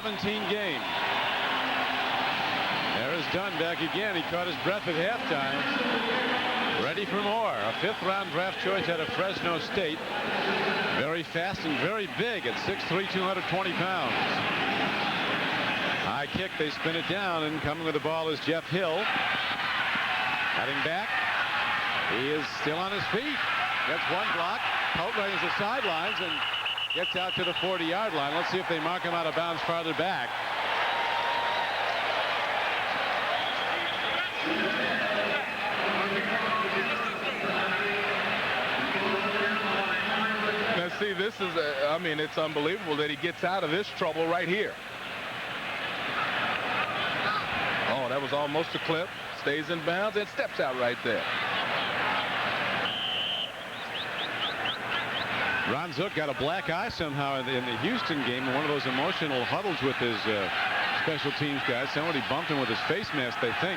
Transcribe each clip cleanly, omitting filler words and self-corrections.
17 game. There is Dunn back again. He caught his breath at halftime. Ready for more. A 5th-round draft choice out of Fresno State. Very fast and very big at 6'3", 220 pounds. High kick. They spin it down, and coming with the ball is Jeff Hill. Cutting back. He is still on his feet. Gets one block. Outruns the sidelines and gets out to the 40-yard line. Let's see if they mark him out of bounds farther back. Now see, this is I mean, it's unbelievable that he gets out of this trouble right here. Oh, that was almost a clip. Stays in bounds and steps out right there. Ron Zook got a black eye somehow in the Houston game in one of those emotional huddles with his special teams guys. Somebody bumped him with his face mask, they think.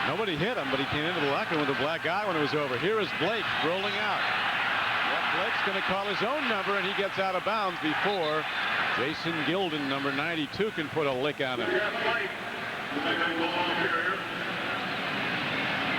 Nobody hit him, but he came into the locker room with a black eye when it was over. Here is Blake rolling out. Yep, Blake's going to call his own number, and he gets out of bounds before Jason Gilden, number 92, can put a lick on him.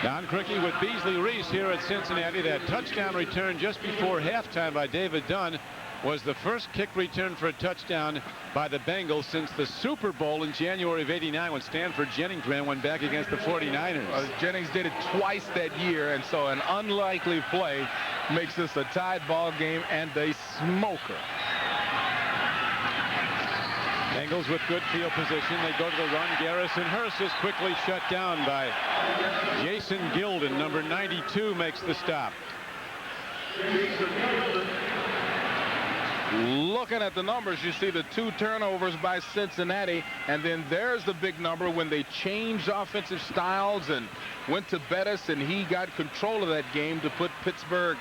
Don Criqui with Beasley Reese here at Cincinnati. That touchdown return just before halftime by David Dunn was the first kick return for a touchdown by the Bengals since the Super Bowl in January of '89 when Stanford Jennings ran one back against the 49ers. Jennings did it twice that year, and so an unlikely play makes this a tied ball game and a smoker. Bengals with good field position. They go to the run. Garrison Hearst is quickly shut down by Jason Gilden. Number 92 makes the stop. Looking at the numbers, you see the 2 turnovers by Cincinnati, and then there's the big number when they changed offensive styles and went to Bettis, and he got control of that game to put Pittsburgh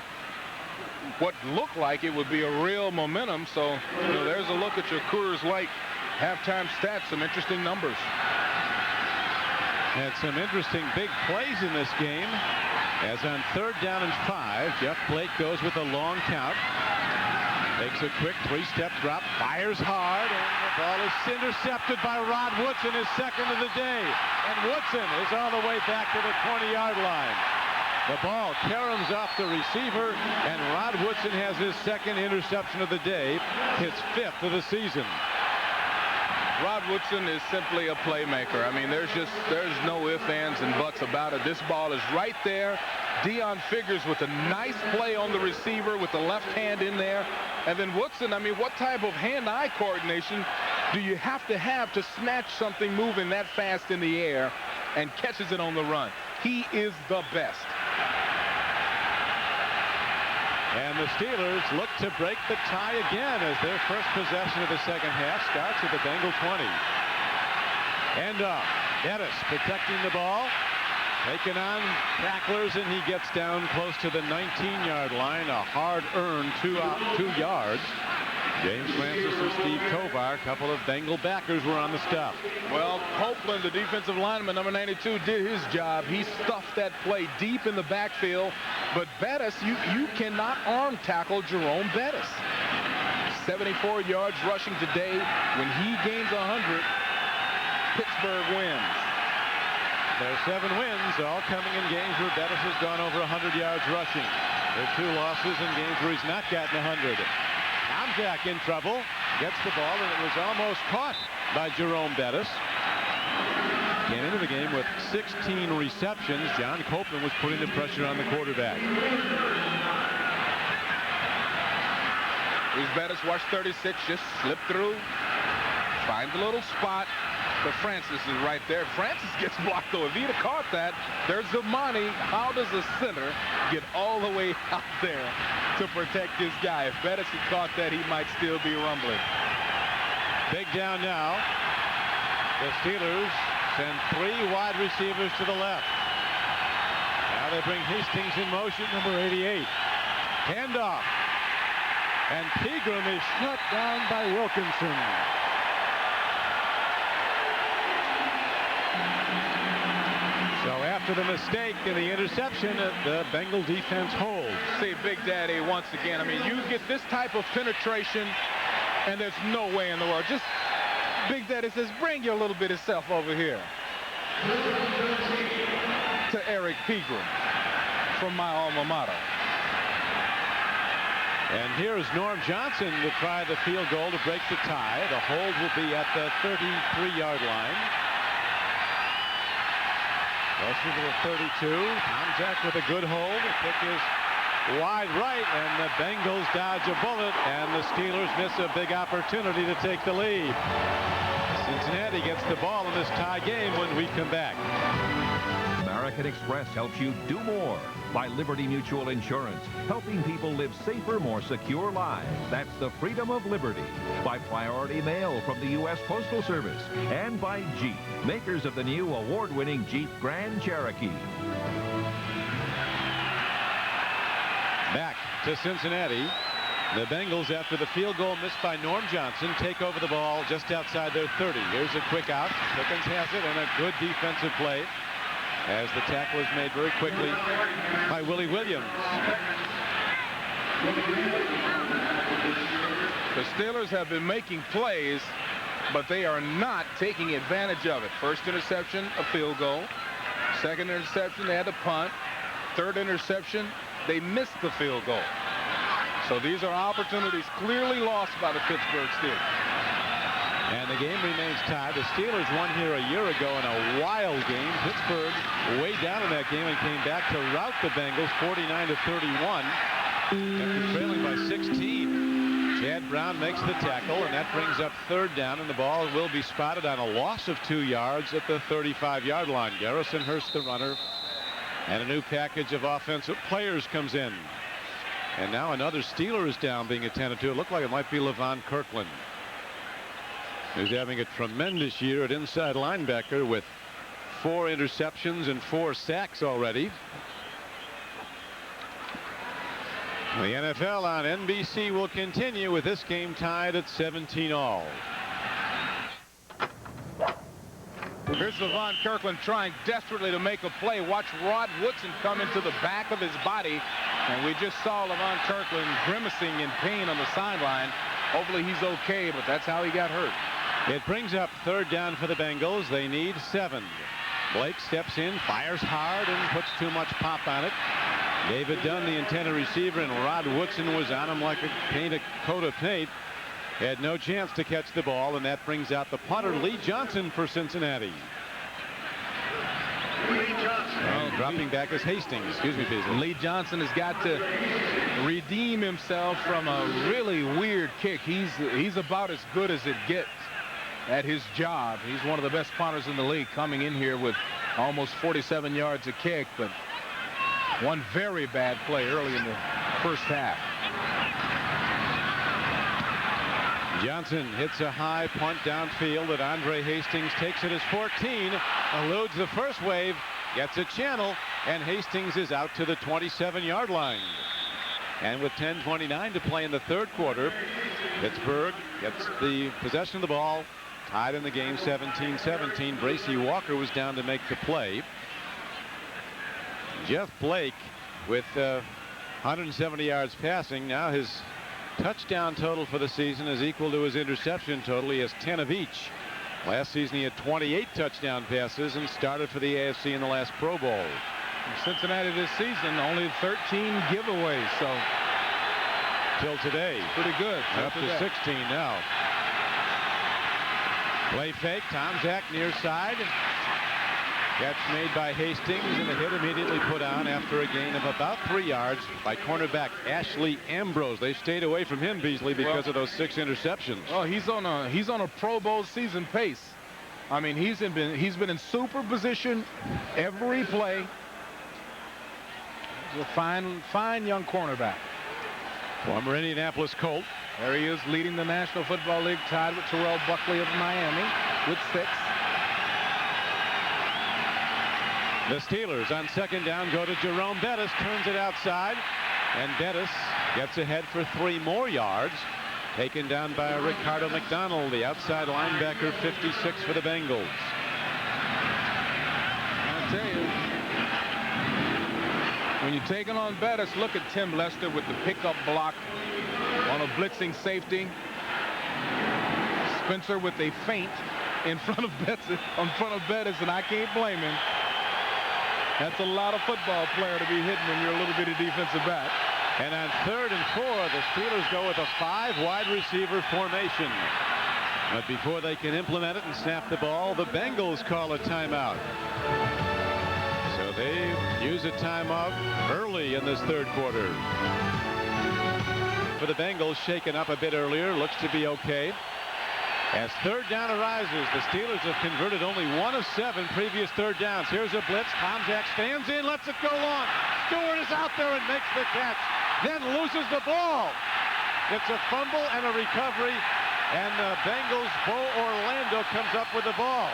what looked like it would be a real momentum. So, you know, there's a look at your Coors Light halftime stats. Some interesting numbers. Had some interesting big plays in this game. As on 3rd down and 5, Jeff Blake goes with a long count. Takes a quick 3-step drop, fires hard, and the ball is intercepted by Rod Woodson, his second of the day. And Woodson is all the way back to the 20-yard line. The ball caroms off the receiver, and Rod Woodson has his second interception of the day, his 5th of the season. Rod Woodson is simply a playmaker. I mean, there's no ifs, ands, and buts about it. This ball is right there. Dion Figures with a nice play on the receiver with the left hand in there. And then Woodson, I mean, what type of hand-eye coordination do you have to snatch something moving that fast in the air and catches it on the run? He is the best. And the Steelers look to break the tie again as their first possession of the second half starts at the Bengal 20. And Bettis protecting the ball, taking on tacklers, and he gets down close to the 19-yard line. A hard-earned 2 yards. James Francis and Steve Tovar, a couple of Bengal backers, were on the stop. Well, Copeland, the defensive lineman, number 92, did his job. He stuffed that play deep in the backfield. But Bettis, you cannot arm tackle Jerome Bettis. 74 yards rushing today. When he gains 100, Pittsburgh wins. There's 7 wins, all coming in games where Bettis has gone over 100 yards rushing. There are 2 losses in games where he's not gotten 100. Tomczak in trouble, gets the ball, and it was almost caught by Jerome Bettis. Came into the game with 16 receptions. John Copeland was putting the pressure on the quarterback. Here's Bettis, watch 36, just slip through, find the little spot. But Francis is right there. Francis gets blocked, though. If he'd have caught that, there's the money. How does the center get all the way out there to protect this guy? If Bettis had caught that, he might still be rumbling. Big down now. The Steelers send 3 wide receivers to the left. Now they bring Hastings in motion, number 88. Handoff. And Pegram is shut down by Wilkinson. So after the mistake and the interception, the Bengal defense holds. See, Big Daddy, once again, I mean, you get this type of penetration And there's no way in the world. Just Big Daddy says, bring your little bit of self over here. To Eric Pegram from my alma mater. And here's Norm Johnson to try the field goal to break the tie. The hold will be at the 33-yard line. Closer to the 32. Tomczak with a good hold. The kick is wide right, and the Bengals dodge a bullet, and the Steelers miss a big opportunity to take the lead. Cincinnati gets the ball in this tie game when we come back. American Express helps you do more by Liberty Mutual Insurance, helping people live safer, more secure lives. That's the freedom of liberty. By Priority Mail from the U.S. Postal Service, and by Jeep, makers of the new award-winning Jeep Grand Cherokee. Back to Cincinnati. The Bengals, after the field goal missed by Norm Johnson, take over the ball just outside their 30. Here's a quick out. Pickens has it, and a good defensive play as the tackle is made very quickly by Willie Williams. The Steelers have been making plays, but they are not taking advantage of it. First interception, a field goal. Second interception, they had to punt. Third interception, they missed the field goal. So these are opportunities clearly lost by the Pittsburgh Steelers. And the game remains tied. The Steelers won here a year ago in a wild game. Pittsburgh way down in that game and came back to rout the Bengals 49-31 after trailing by 16. Chad Brown makes the tackle, and that brings up third down, and the ball will be spotted on a loss of 2 yards at the 35-yard line. Garrison Hearst, the runner, and a new package of offensive players comes in. And now another Steeler is down being attended to. It looked like it might be Levon Kirkland, who's having a tremendous year at inside linebacker with 4 interceptions and 4 sacks already. The NFL on NBC will continue with this game tied at 17-all. Here's Levon Kirkland trying desperately to make a play. Watch Rod Woodson come into the back of his body. And we just saw Levon Kirkland grimacing in pain on the sideline. Hopefully he's okay, but that's how he got hurt. It brings up third down for the Bengals. They need 7. Blake steps in, fires hard, and puts too much pop on it. David Dunn, the intended receiver, and Rod Woodson was on him like a coat of paint. Had no chance to catch the ball, and that brings out the punter, Lee Johnson, for Cincinnati. Well, dropping back is Hastings. Excuse me, Beasley. Lee Johnson has got to redeem himself from a really weird kick. He's about as good as it gets at his job. He's one of the best punters in the league, coming in here with almost 47 yards a kick, but one very bad play early in the first half. Johnson hits a high punt downfield that Andre Hastings takes it as 14, eludes the first wave, gets a channel, and Hastings is out to the 27-yard line. And with 10:29 to play in the third quarter, Pittsburgh gets the possession of the ball, tied in the game 17-17. Bracy Walker was down to make the play. Jeff Blake with 170 yards passing. Now his touchdown total for the season is equal to his interception total. He has 10 of each. Last season he had 28 touchdown passes and started for the AFC in the last Pro Bowl. In Cincinnati this season, only 13 giveaways, so till today. Pretty good. Up to 16 now. Play fake. Tomczak near side. Catch made by Hastings, and the hit immediately put on after a gain of about 3 yards by cornerback Ashley Ambrose. They stayed away from him, Beasley, because of those 6 interceptions. Well, he's on a Pro Bowl season pace. I mean, he's been in super position every play. He's a fine young cornerback. Former Indianapolis Colt. There he is, leading the National Football League, tied with Terrell Buckley of Miami with 6. The Steelers on second down go to Jerome. Bettis turns it outside, and Bettis gets ahead for 3 more yards. Taken down by Ricardo McDonald, the outside linebacker, 56 for the Bengals. I'll tell you, when you're taking on Bettis, look at Tim Lester with the pickup block on a blitzing safety. Spencer with a feint in front of Bettis, and I can't blame him. That's a lot of football player to be hitting when you're a little bitty defensive back. And on 3rd and 4, the Steelers go with a 5 wide receiver formation. But before they can implement it and snap the ball, the Bengals call a timeout. So they use a timeout early in this 3rd quarter. For the Bengals, shaken up a bit earlier, looks to be okay. As 3rd down arises, the Steelers have converted only 1 of 7 previous 3rd downs. Here's a blitz. Tomczak stands in, lets it go long. Stewart is out there and makes the catch, then loses the ball. It's a fumble and a recovery, and the Bengals, Bo Orlando, comes up with the ball.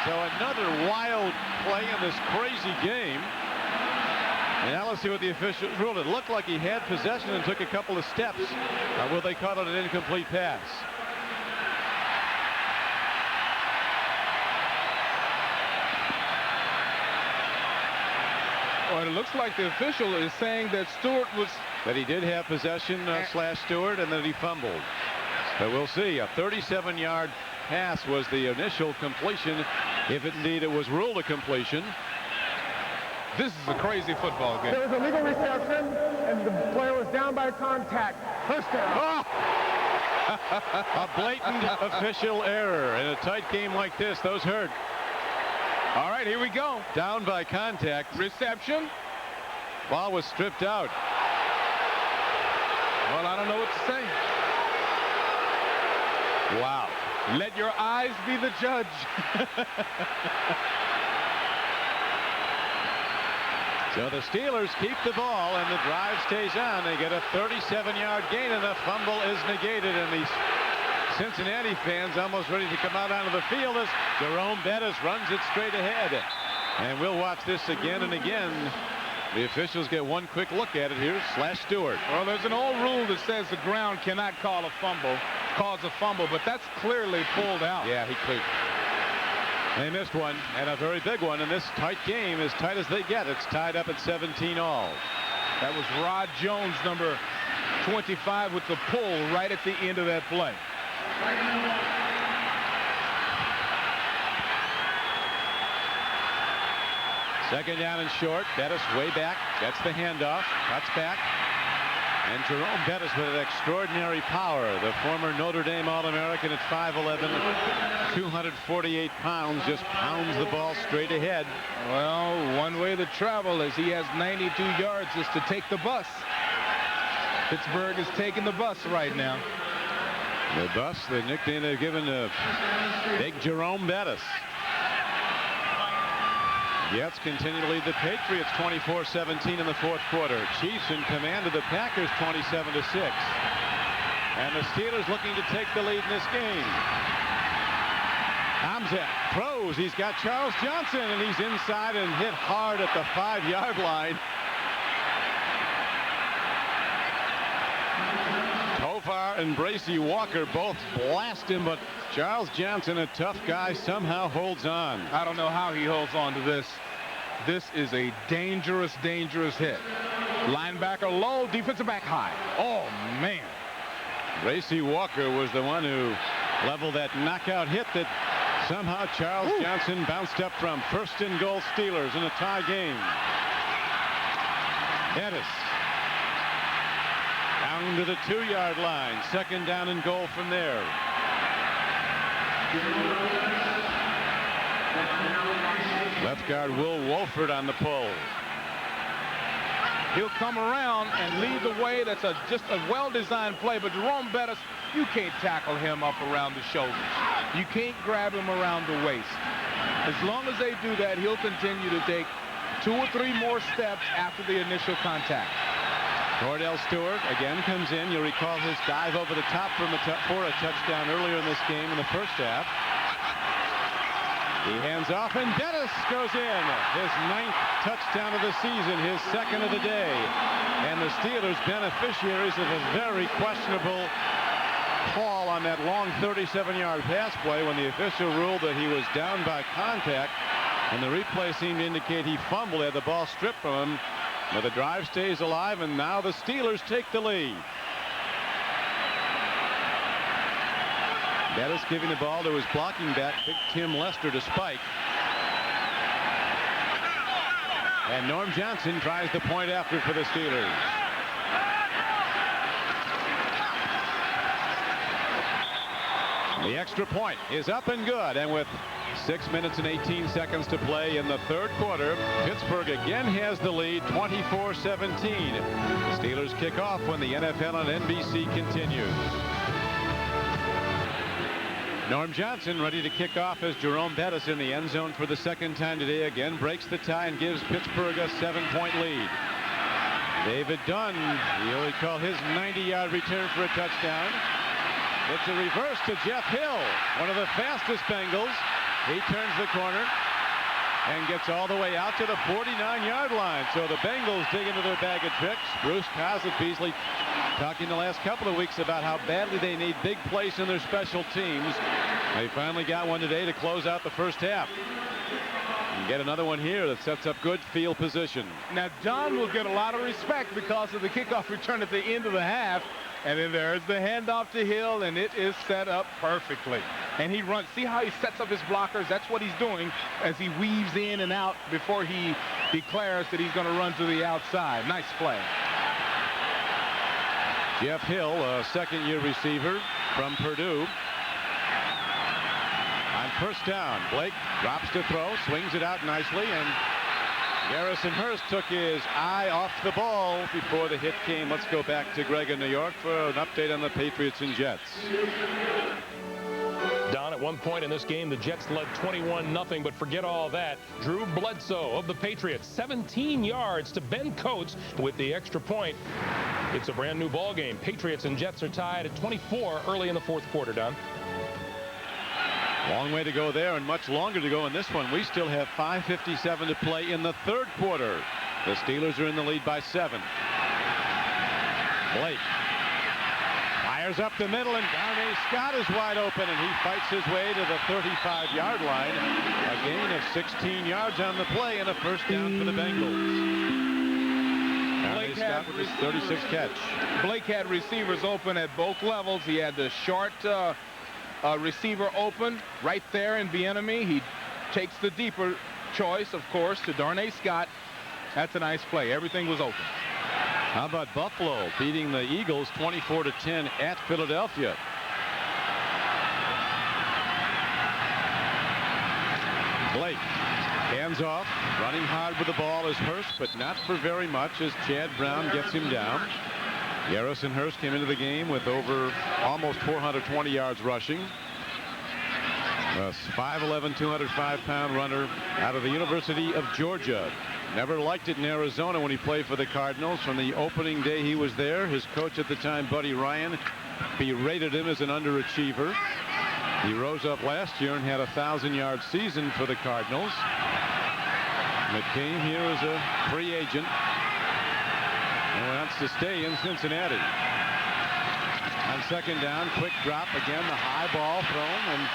So another wild play in this crazy game. And now let's see what the officials ruled. It looked like he had possession and took a couple of steps. Will they call it an incomplete pass? Well, it looks like the official is saying that Stewart was... That he did have possession slash Stewart, and that he fumbled. But we'll see. A 37-yard pass was the initial completion, if indeed it was ruled a completion. This is a crazy football game. There was a legal reception, and the player was down by contact. First down. A blatant official error. In a tight game like this, those hurt. All right, here we go. Down by contact. Reception. Ball was stripped out. Well, I don't know what to say. Wow. Let your eyes be the judge. So the Steelers keep the ball, and the drive stays on. They get a 37-yard gain, and the fumble is negated. And these Cincinnati fans almost ready to come out onto the field as Jerome Bettis runs it straight ahead. And we'll watch this again and again. The officials get one quick look at it here. Slash Stewart. Well, there's an old rule that says the ground cannot cause a fumble, but that's clearly pulled out. Yeah, he cleared. They missed one, and a very big one in this tight game, as tight as they get. It's tied up at 17 all. That was Rod Jones, number 25, with the pull right at the end of that play. Second down and short. Bettis way back, gets the handoff, cuts back. And Jerome Bettis with an extraordinary power. The former Notre Dame All-American at 5'11", 248 pounds, just pounds the ball straight ahead. Well, one way to travel is he has 92 yards is to take the bus. Pittsburgh is taking the bus right now. The bus, the nickname they've given to Big Jerome Bettis. Jets continue to lead the Patriots 24-17 in the 4th quarter. Chiefs in command of the Packers 27-6. And the Steelers looking to take the lead in this game. Tomczak throws. He's got Charles Johnson, and he's inside and hit hard at the 5-yard line. Tofar and Bracey Walker both blast him, but Charles Johnson, a tough guy, somehow holds on. I don't know how he holds on to this. This is a dangerous, dangerous hit. Linebacker low, defensive back high. Oh, man. Bracey Walker was the one who leveled that knockout hit that somehow Charles Johnson bounced up from. 1st and goal Steelers in a tie game. Bettis down to the 2-yard line. 2nd down and goal from there. Left guard Will Wolford on the pull. He'll come around and lead the way. That's just a well-designed play. But Jerome Bettis, you can't tackle him up around the shoulders. You can't grab him around the waist. As long as they do that, he'll continue to take 2 or 3 more steps after the initial contact. Kordell Stewart again comes in. You'll recall his dive over the top for a touchdown earlier in this game in the 1st half. He hands off, and Bettis goes in. His 9th touchdown of the season, his 2nd of the day. And the Steelers beneficiaries of a very questionable call on that long 37-yard pass play when the official ruled that he was down by contact. And the replay seemed to indicate he fumbled, had the ball stripped from him. But the drive stays alive, and now the Steelers take the lead. Bettis giving the ball to his blocking back, Big Tim Lester, to spike. And Norm Johnson tries the point after for the Steelers. The extra point is up and good, and with 6 minutes and 18 seconds to play in the third quarter, Pittsburgh again has the lead, 24-17. Steelers kick off when the NFL on NBC continues. Norm Johnson ready to kick off as Jerome Bettis in the end zone for the second time today again breaks the tie and gives Pittsburgh a 7-point lead. David Dunn, he'll call his 90-yard return for a touchdown. It's a reverse to Jeff Hill, one of the fastest Bengals. He turns the corner and gets all the way out to the 49-yard line. So the Bengals dig into their bag of tricks. Bruce Beasley talking the last couple of weeks about how badly they need big plays in their special teams. They finally got one today to close out the first half. And get another one here that sets up good field position. Now John will get a lot of respect because of the kickoff return at the end of the half. And then there's the handoff to Hill, and it is set up perfectly. And he runs. See how he sets up his blockers? That's what he's doing as he weaves in and out before he declares that he's going to run to the outside. Nice play. Jeff Hill, a second-year receiver from Purdue. On first down, Blake drops to throw, swings it out nicely, and Garrison Hearst took his eye off the ball before the hit came. Let's go back to Greg in New York for an update on the Patriots and Jets. Don, at one point in this game, the Jets led 21-0, but forget all that. Drew Bledsoe of the Patriots, 17 yards to Ben Coates with the extra point. It's a brand new ball game. Patriots and Jets are tied at 24 early in the fourth quarter, Don. Long way to go there and much longer to go in this one. We still have 5:57 to play in the third quarter. The Steelers are in the lead by 7. Blake fires up the middle, and Darnay Scott is wide open, and he fights his way to the 35-yard line. A gain of 16 yards on the play and a first down for the Bengals. Darnay Scott with his 36th catch. Blake had receivers open at both levels. He had the short receiver open right there in Bieniemy. He takes the deeper choice, of course, to Darnay Scott. That's a nice play. Everything was open. How about Buffalo beating the Eagles 24-10 at Philadelphia? Blake hands off, running hard with the ball is Hearst, but not for very much as Chad Brown gets him down. Garrison Hearst came into the game with over almost 420 yards rushing. A 5'11", 205-pound runner out of the University of Georgia. Never liked it in Arizona when he played for the Cardinals. From the opening day he was there, his coach at the time, Buddy Ryan, berated him as an underachiever. He rose up last year and had a 1,000-yard season for the Cardinals. But came here as a free agent and wants to stay in Cincinnati. On second down, quick drop again, the high ball thrown, and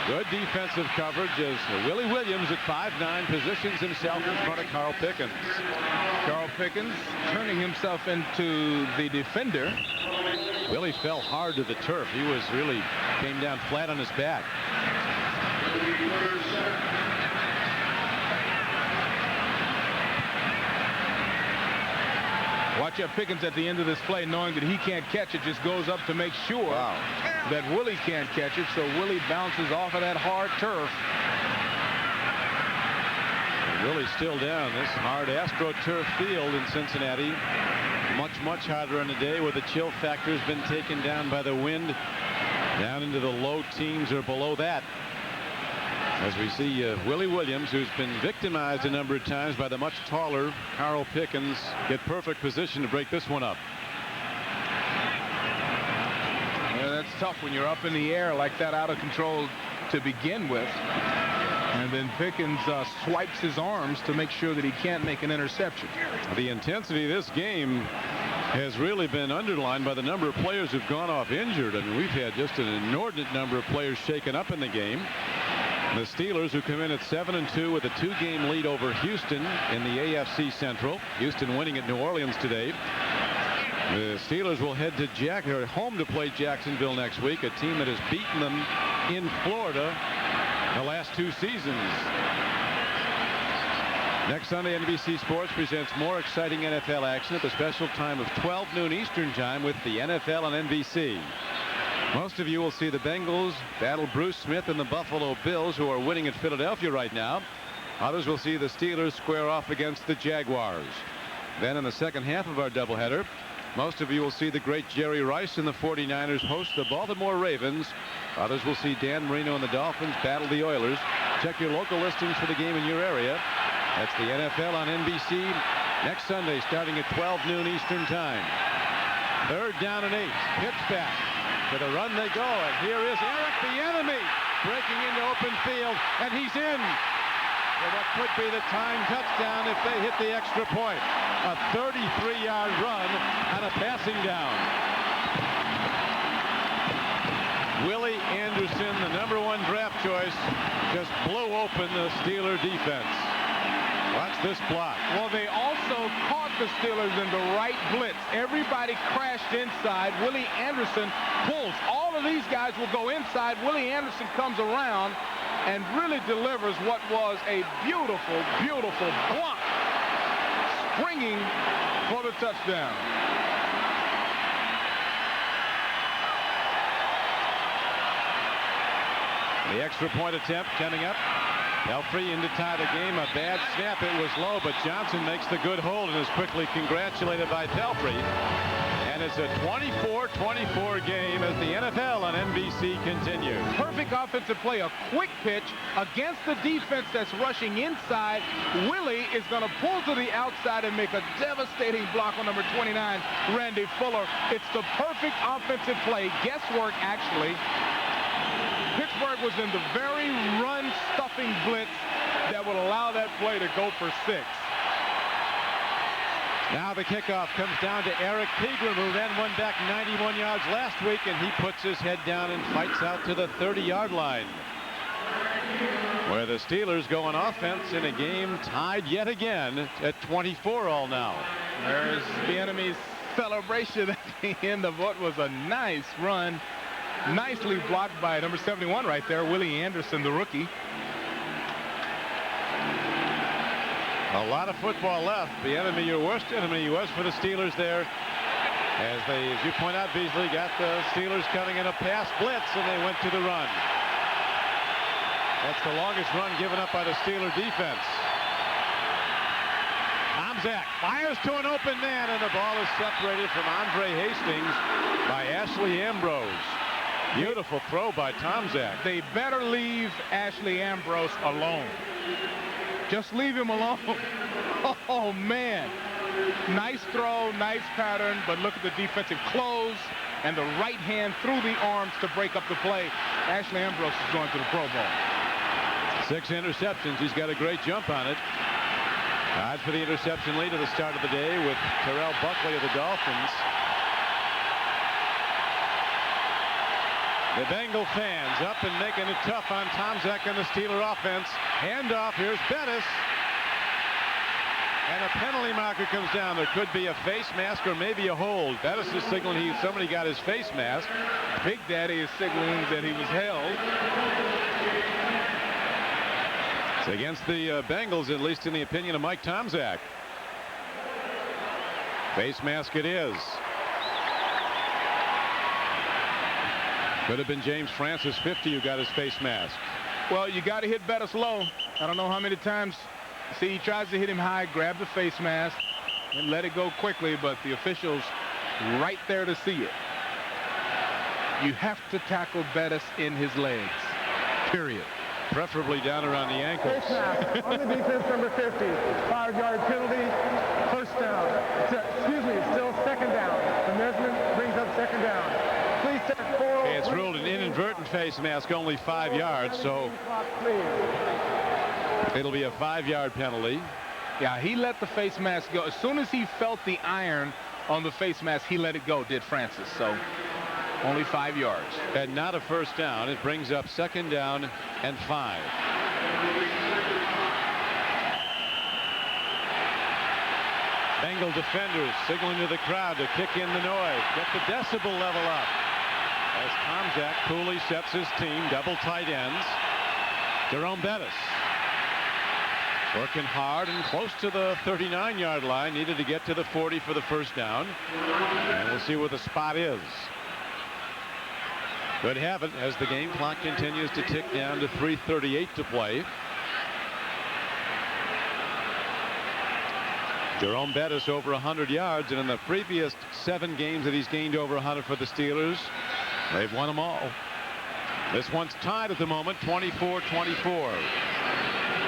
good defensive coverage as Willie Williams at 5'9" positions himself in front of Carl Pickens. Carl Pickens turning himself into the defender. Willie fell hard to the turf. He was really came down flat on his back. Watch out Pickens at the end of this play, knowing that he can't catch it, just goes up to make sure that Willie can't catch it. So Willie bounces off of that hard turf. Willie's still down. This hard AstroTurf field in Cincinnati. Much harder on the day where the chill factor has been taken down by the wind down into the low teens or below that. As we see Willie Williams, who's been victimized a number of times by the much taller Carl Pickens, get perfect position to break this one up. Yeah, that's tough when you're up in the air like that, out of control to begin with. And then Pickens swipes his arms to make sure that he can't make an interception. The intensity of this game has really been underlined by the number of players who've gone off injured. I mean, we've had just an inordinate number of players shaken up in the game. The Steelers, who come in at 7-2 with a 2-game lead over Houston in the AFC Central. Houston winning at New Orleans today. The Steelers will head to home to play Jacksonville next week, a team that has beaten them in Florida the last 2 seasons. Next Sunday, NBC Sports presents more exciting NFL action at the special time of 12 noon Eastern time with the NFL on NBC. Most of you will see the Bengals battle Bruce Smith and the Buffalo Bills, who are winning at Philadelphia right now. Others will see the Steelers square off against the Jaguars. Then in the second half of our doubleheader, most of you will see the great Jerry Rice and the 49ers host the Baltimore Ravens. Others will see Dan Marino and the Dolphins battle the Oilers. Check your local listings for the game in your area. That's the NFL on NBC next Sunday starting at 12 noon Eastern time. 3rd down and 8. Pitch back. To the run they go. And here is Eric Bieniemy breaking into open field. And he's in. For what could be the time touchdown if they hit the extra point. A 33-yard run on a passing down. Willie Anderson, the #1 draft choice, just blew open the Steeler defense. Watch this block. Well, they also caught the Steelers in the right blitz. Everybody crashed inside. Willie Anderson pulls. All of these guys will go inside. Willie Anderson comes around and really delivers what was a beautiful, beautiful block, springing for the touchdown. The extra point attempt coming up. Pelfrey in to tie the game. A bad snap. It was low, but Johnson makes the good hold and is quickly congratulated by Pelfrey. And it's a 24-24 game as the NFL on NBC continues. Perfect offensive play. A quick pitch against the defense that's rushing inside. Willie is going to pull to the outside and make a devastating block on number 29, Randy Fuller. It's the perfect offensive play. Guesswork, actually. Pittsburgh was in the very run-stuffing blitz that would allow that play to go for 6. Now the kickoff comes down to Eric Pegram, who then won back 91 yards last week, and he puts his head down and fights out to the 30-yard line, where the Steelers go on offense in a game tied yet again at 24 all now. There's Bieniemy's celebration at the end of what was a nice run. Nicely blocked by number 71 right there, Willie Anderson, the rookie. A lot of football left. Bieniemy, your worst enemy, was for the Steelers there. As you point out, Beasley got the Steelers coming in a pass blitz, and they went to the run. That's the longest run given up by the Steeler defense. Tomczak fires to an open man, and the ball is separated from Andre Hastings by Ashley Ambrose. Beautiful throw by Tomczak. They better leave Ashley Ambrose alone. Just leave him alone. Oh, man. Nice throw, nice pattern, but look at the defensive close and the right hand through the arms to break up the play. Ashley Ambrose is going to the Pro Bowl. 6 interceptions. He's got a great jump on it. Odds for the interception lead at the start of the day with Terrell Buckley of the Dolphins. The Bengal fans up and making it tough on Tomczak and the Steeler offense. Handoff. Here's Bettis. And a penalty marker comes down. There could be a face mask or maybe a hold. Bettis is signaling somebody got his face mask. Big Daddy is signaling that he was held. It's against the Bengals, at least in the opinion of Mike Tomczak. Face mask it is. Could have been James Francis, 50, who got his face mask. Well, you got to hit Bettis low. I don't know how many times. See, he tries to hit him high, grab the face mask, and let it go quickly, but the officials right there to see it. You have to tackle Bettis in his legs, period. Preferably down around the ankles. Face mask on the defense, number 50. 5-yard penalty, first down. Excuse me, it's still second down. The measurement brings up second down. Please check 4. Okay, it's ruled an inadvertent face mask, only 5 yards, so it'll be a 5-yard penalty. Yeah, he let the face mask go. As soon as he felt the iron on the face mask, he let it go, did Francis. So only 5 yards. And not a first down. It brings up second down and 5. Bengal defenders signaling to the crowd to kick in the noise, get the decibel level up. As Tomczak coolly sets his team, double tight ends. Jerome Bettis working hard and close to the 39-yard line. Needed to get to the 40 for the first down. And we'll see where the spot is. Could have it as the game clock continues to tick down to 3:38 to play. Jerome Bettis over 100 yards, and in the previous 7 games that he's gained over 100 for the Steelers, they've won them all. This one's tied at the moment, 24-24.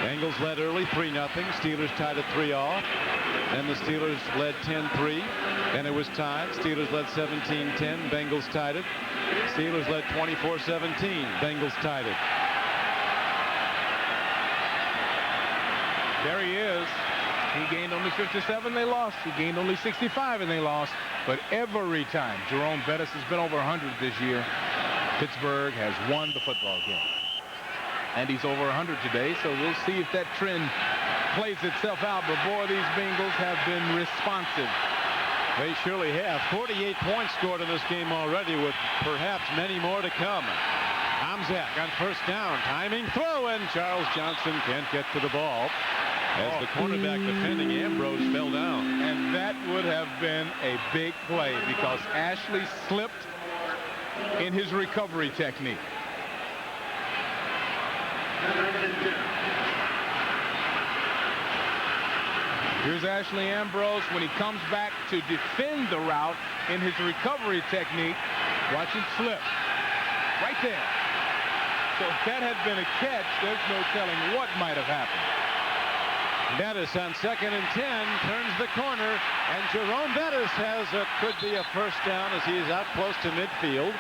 Bengals led early 3-0. Steelers tied at 3-all. Then the Steelers led 10-3. Then it was tied. Steelers led 17-10. Bengals tied it. Steelers led 24-17. Bengals tied it. There he is. He gained only 57, they lost. He gained only 65, and they lost. But every time Jerome Bettis has been over 100 this year, Pittsburgh has won the football game. And he's over 100 today, so we'll see if that trend plays itself out. But boy, these Bengals have been responsive. They surely have. 48 points scored in this game already, with perhaps many more to come. Tomczak on first down, timing throw, and Charles Johnson can't get to the ball as the cornerback defending Ambrose fell down. And that would have been a big play because Ashley slipped in his recovery technique. Here's Ashley Ambrose when he comes back to defend the route in his recovery technique. Watch him slip. Right there. So if that had been a catch, there's no telling what might have happened. Bettis on 2nd and 10 turns the corner, and Jerome Bettis has could be a first down as he is out close to midfield.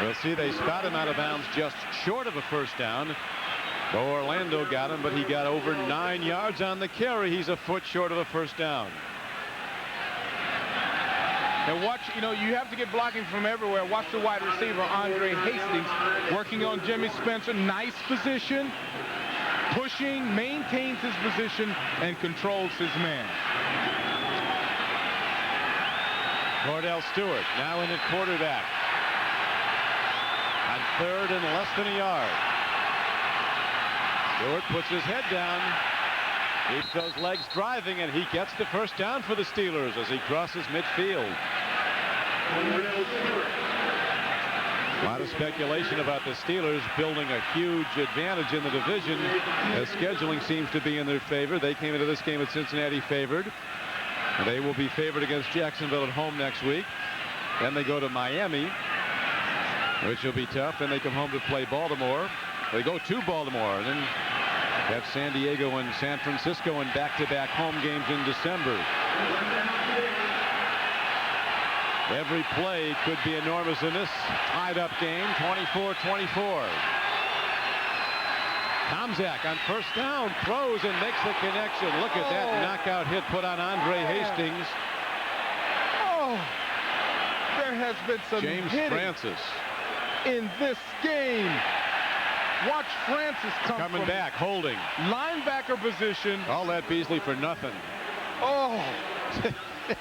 We'll see, they spot him out of bounds just short of a first down. Bo Orlando got him, but he got over 9 yards on the carry. He's a foot short of a first down. And watch, you have to get blocking from everywhere. Watch the wide receiver, Andre Hastings, working on Jimmy Spencer. Nice position. Pushing, maintains his position, and controls his man. Kordell Stewart now in at quarterback. On 3rd and less than a yard. Stewart puts his head down, keeps those legs driving, and he gets the first down for the Steelers as he crosses midfield. A lot of speculation about the Steelers building a huge advantage in the division as scheduling seems to be in their favor. They came into this game at Cincinnati favored. And they will be favored against Jacksonville at home next week. Then they go to Miami, which will be tough. Then they come home to play Baltimore. They go to Baltimore and then have San Diego and San Francisco in back-to-back home games in December. Every play could be enormous in this tied-up game, 24-24. Tomczak on first down, throws and makes the connection. Look at that knockout hit put on Andre Hastings. Oh, there has been some James hitting Francis in this game. Watch Francis coming back, holding. Linebacker position. All that Beasley for nothing. Oh,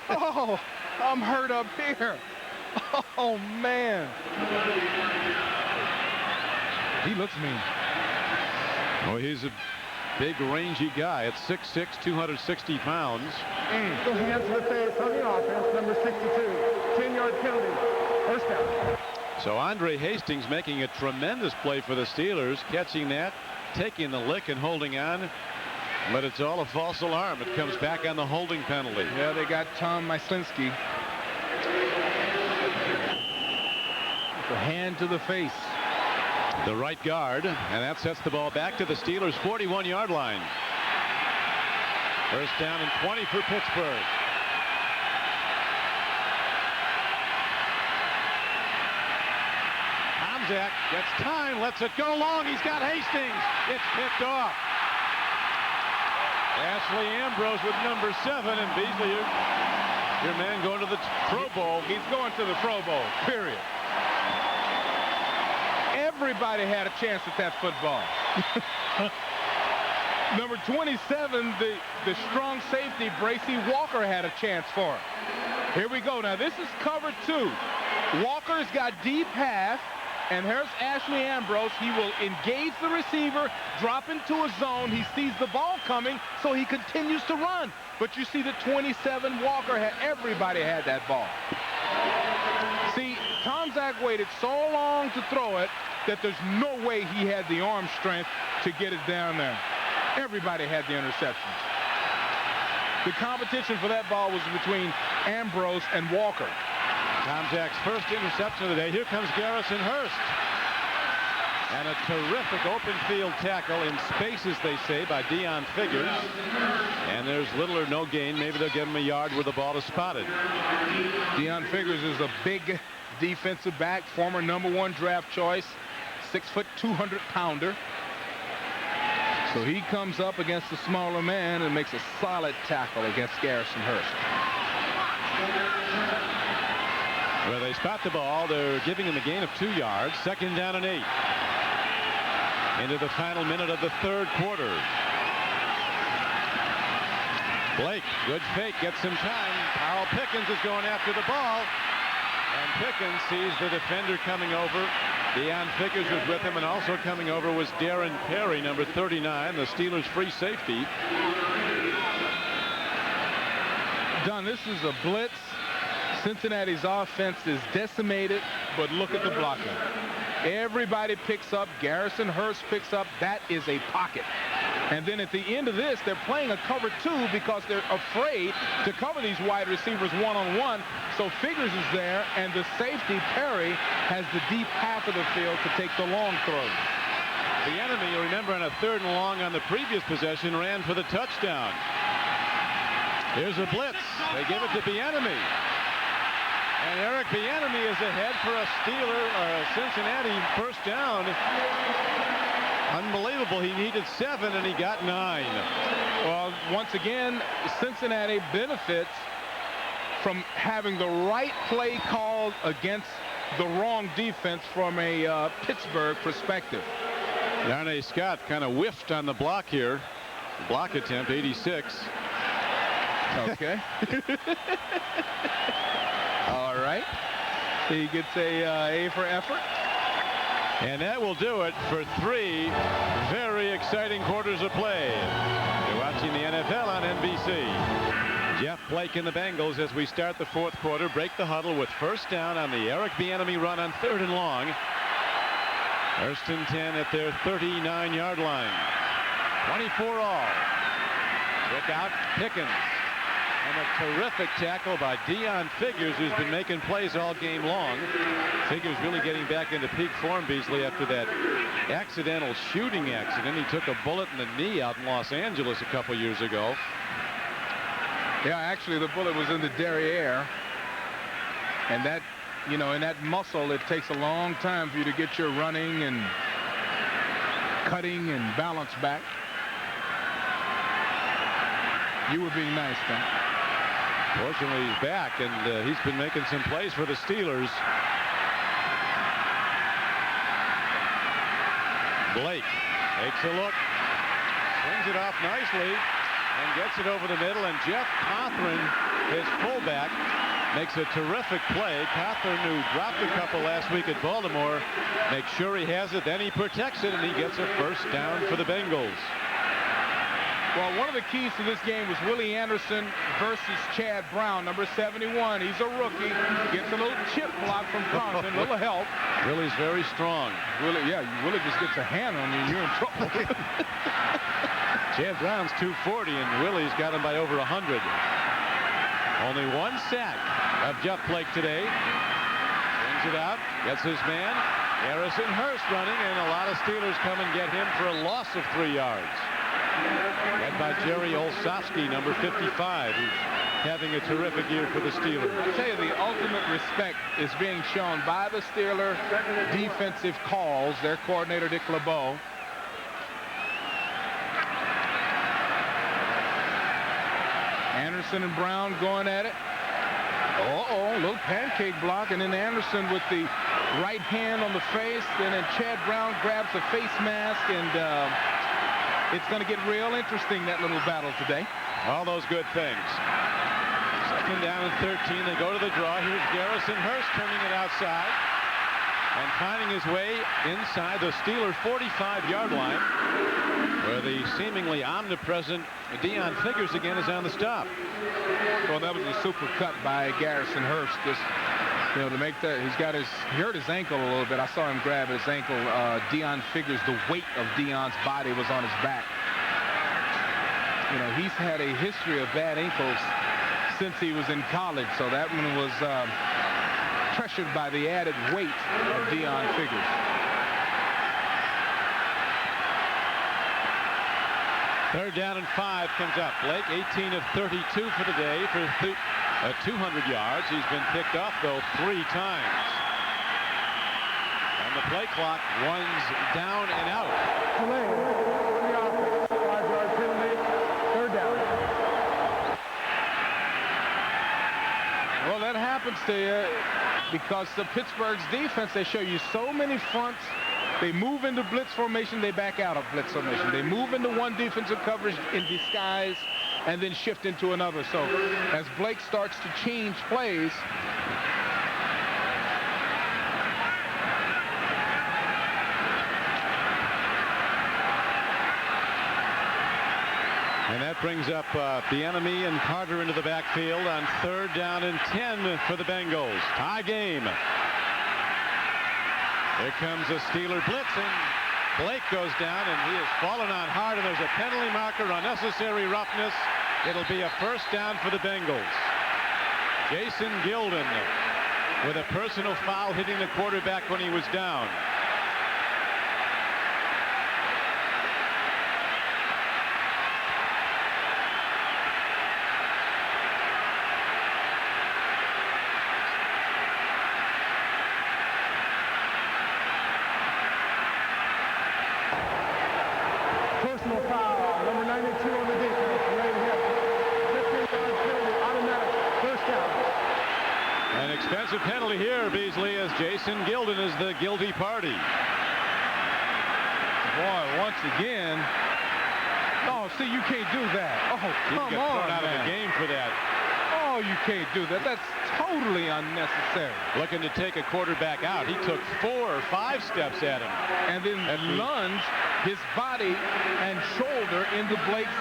oh, I'm hurt up here. Oh, man. He looks mean. Oh, he's a big, rangy guy at 6'6", 260 pounds. The hands to the face on the offense, number 62. 10-yard penalty. First down. So Andre Hastings making a tremendous play for the Steelers, catching that, taking the lick and holding on. But it's all a false alarm. It comes back on the holding penalty. Yeah, they got Tom Myslinski. The hand to the face. The right guard, and that sets the ball back to the Steelers' 41-yard line. First down and 20 for Pittsburgh. Tomczak gets time, lets it go long. He's got Hastings. It's picked off. Ashley Ambrose with number 7, and Beasley, your man going to the Pro Bowl. He's going to the Pro Bowl, period. Everybody had a chance at that football. Number 27, the strong safety, Bracy Walker, had a chance for it. Here we go. Now, this is cover 2. Walker's got deep half, and here's Ashley Ambrose. He will engage the receiver, drop into a zone. He sees the ball coming, so he continues to run. But you see the 27 Walker, everybody had that ball. See, Tomczak waited so long to throw it that there's no way he had the arm strength to get it down there. Everybody had the interceptions. The competition for that ball was between Ambrose and Walker. Tomczak's first interception of the day. Here comes Garrison Hearst. And a terrific open field tackle in space, as they say, by Deon Figures. And there's little or no gain. Maybe they'll give him a yard where the ball is spotted. Deon Figures is a big defensive back, former #1 draft choice, 6', 200-pounder. So he comes up against the smaller man and makes a solid tackle against Garrison Hearst. Well, they spot the ball. They're giving him a gain of 2 yards. 2nd down and 8. Into the final minute of the 3rd quarter. Blake, good fake, gets some time. Powell Pickens is going after the ball. And Pickens sees the defender coming over. Deon Figures was with him, and also coming over was Darren Perry, number 39, the Steelers' free safety. Dunn, this is a blitz. Cincinnati's offense is decimated, but look at the blocking. Everybody picks up. Garrison Hearst picks up. That is a pocket. And then at the end of this, they're playing a cover 2 because they're afraid to cover these wide receivers one-on-one. So Figures is there, and the safety, Perry, has the deep half of the field to take the long throws. Bieniemy, you remember, on a 3rd and long on the previous possession, ran for the touchdown. Here's a blitz. They give it to Bieniemy. And Eric Bieniemy is ahead for a Steeler, or a Cincinnati first down. Unbelievable. He needed 7 and he got 9. Well, once again, Cincinnati benefits from having the right play called against the wrong defense from a Pittsburgh perspective. Darnay Scott kind of whiffed on the block here. Block attempt, 86. Okay. All right. He gets a for effort. And that will do it for 3 very exciting quarters of play. You're watching the NFL on NBC. Jeff Blake and the Bengals, as we start the 4th quarter, break the huddle with first down on the Eric Bieniemy run on 3rd and long. First and 10 at their 39-yard line. 24 all. Kick out Pickens. And a terrific tackle by Deon Figures, who's been making plays all game long. Figures really getting back into peak form, Beasley, after that accidental shooting accident. He took a bullet in the knee out in Los Angeles a couple years ago. Yeah, actually, the bullet was in the derriere. And that, you know, in that muscle, it takes a long time for you to get your running and cutting and balance back. You were being nice, Ben. Fortunately, he's back, and he's been making some plays for the Steelers. Blake takes a look, swings it off nicely, and gets it over the middle. And Jeff Cothran, his fullback, makes a terrific play. Cothran, who dropped a couple last week at Baltimore, makes sure he has it, then he protects it, and he gets a first down for the Bengals. Well, one of the keys to this game was Willie Anderson versus Chad Brown, number 71. He's a rookie. Gets a little chip block from Compton, a little help. Willie's very strong. Willie just gets a hand on you and you're in trouble. Chad Brown's 240, and Willie's got him by over 100. Only 1 sack of Jeff Blake today. Brings it out, gets his man. Garrison Hearst running, and a lot of Steelers come and get him for a loss of 3 yards. Led by Jerry Olszewski, number 55, who's having a terrific year for the Steelers. I tell you, the ultimate respect is being shown by the Steeler defensive calls, their coordinator, Dick LeBeau. Anderson and Brown going at it. Uh-oh, little pancake block, and then Anderson with the right hand on the face, and then Chad Brown grabs the face mask, and it's going to get real interesting, that little battle today. All those good things. Second down and 13. They go to the draw. Here's Garrison Hearst turning it outside and finding his way inside the Steeler 45-yard line, where the seemingly omnipresent Deon Figures again is on the stop. Well, that was a super cut by Garrison Hearst. Just, you know, to make that, he hurt his ankle a little bit. I saw him grab his ankle. Deon Figures, the weight of Deon's body was on his back. You know, he's had a history of bad ankles since he was in college, so that one was pressured by the added weight of Deon Figures. Third down and 5 comes up. Blake 18 of 32 for the day for 200 yards. He's been picked off, though, 3 times. And the play clock runs down and out. Delay on the offense. 5-yard penalty. Third down. Well, that happens to you because the Pittsburgh's defense, they show you so many fronts. They move into blitz formation, they back out of blitz formation. They move into one defensive coverage in disguise and then shift into another. So as Blake starts to change plays, and that brings up Bieniemy and Carter into the backfield on third down and 10 for the Bengals. Tie game. Here comes a Steeler blitz, and Blake goes down, and he has fallen on hard, and there's a penalty marker, unnecessary roughness. It'll be a first down for the Bengals. Jason Gilden with a personal foul hitting the quarterback when he was down. Personal foul. Number 92 on the defense. Right hip. 15-yard penalty. Automatic. First down. An expensive penalty here, Beasley, as Jason Gilden is the guilty party. boy, once again. Oh, see, you can't do that. Oh, You come get on, thrown out of the man. game for that. Oh, you can't do that. That's totally unnecessary. Looking to take a quarterback out. He took 4 or 5 steps at him. And then lunged his body and shoulder into Blake's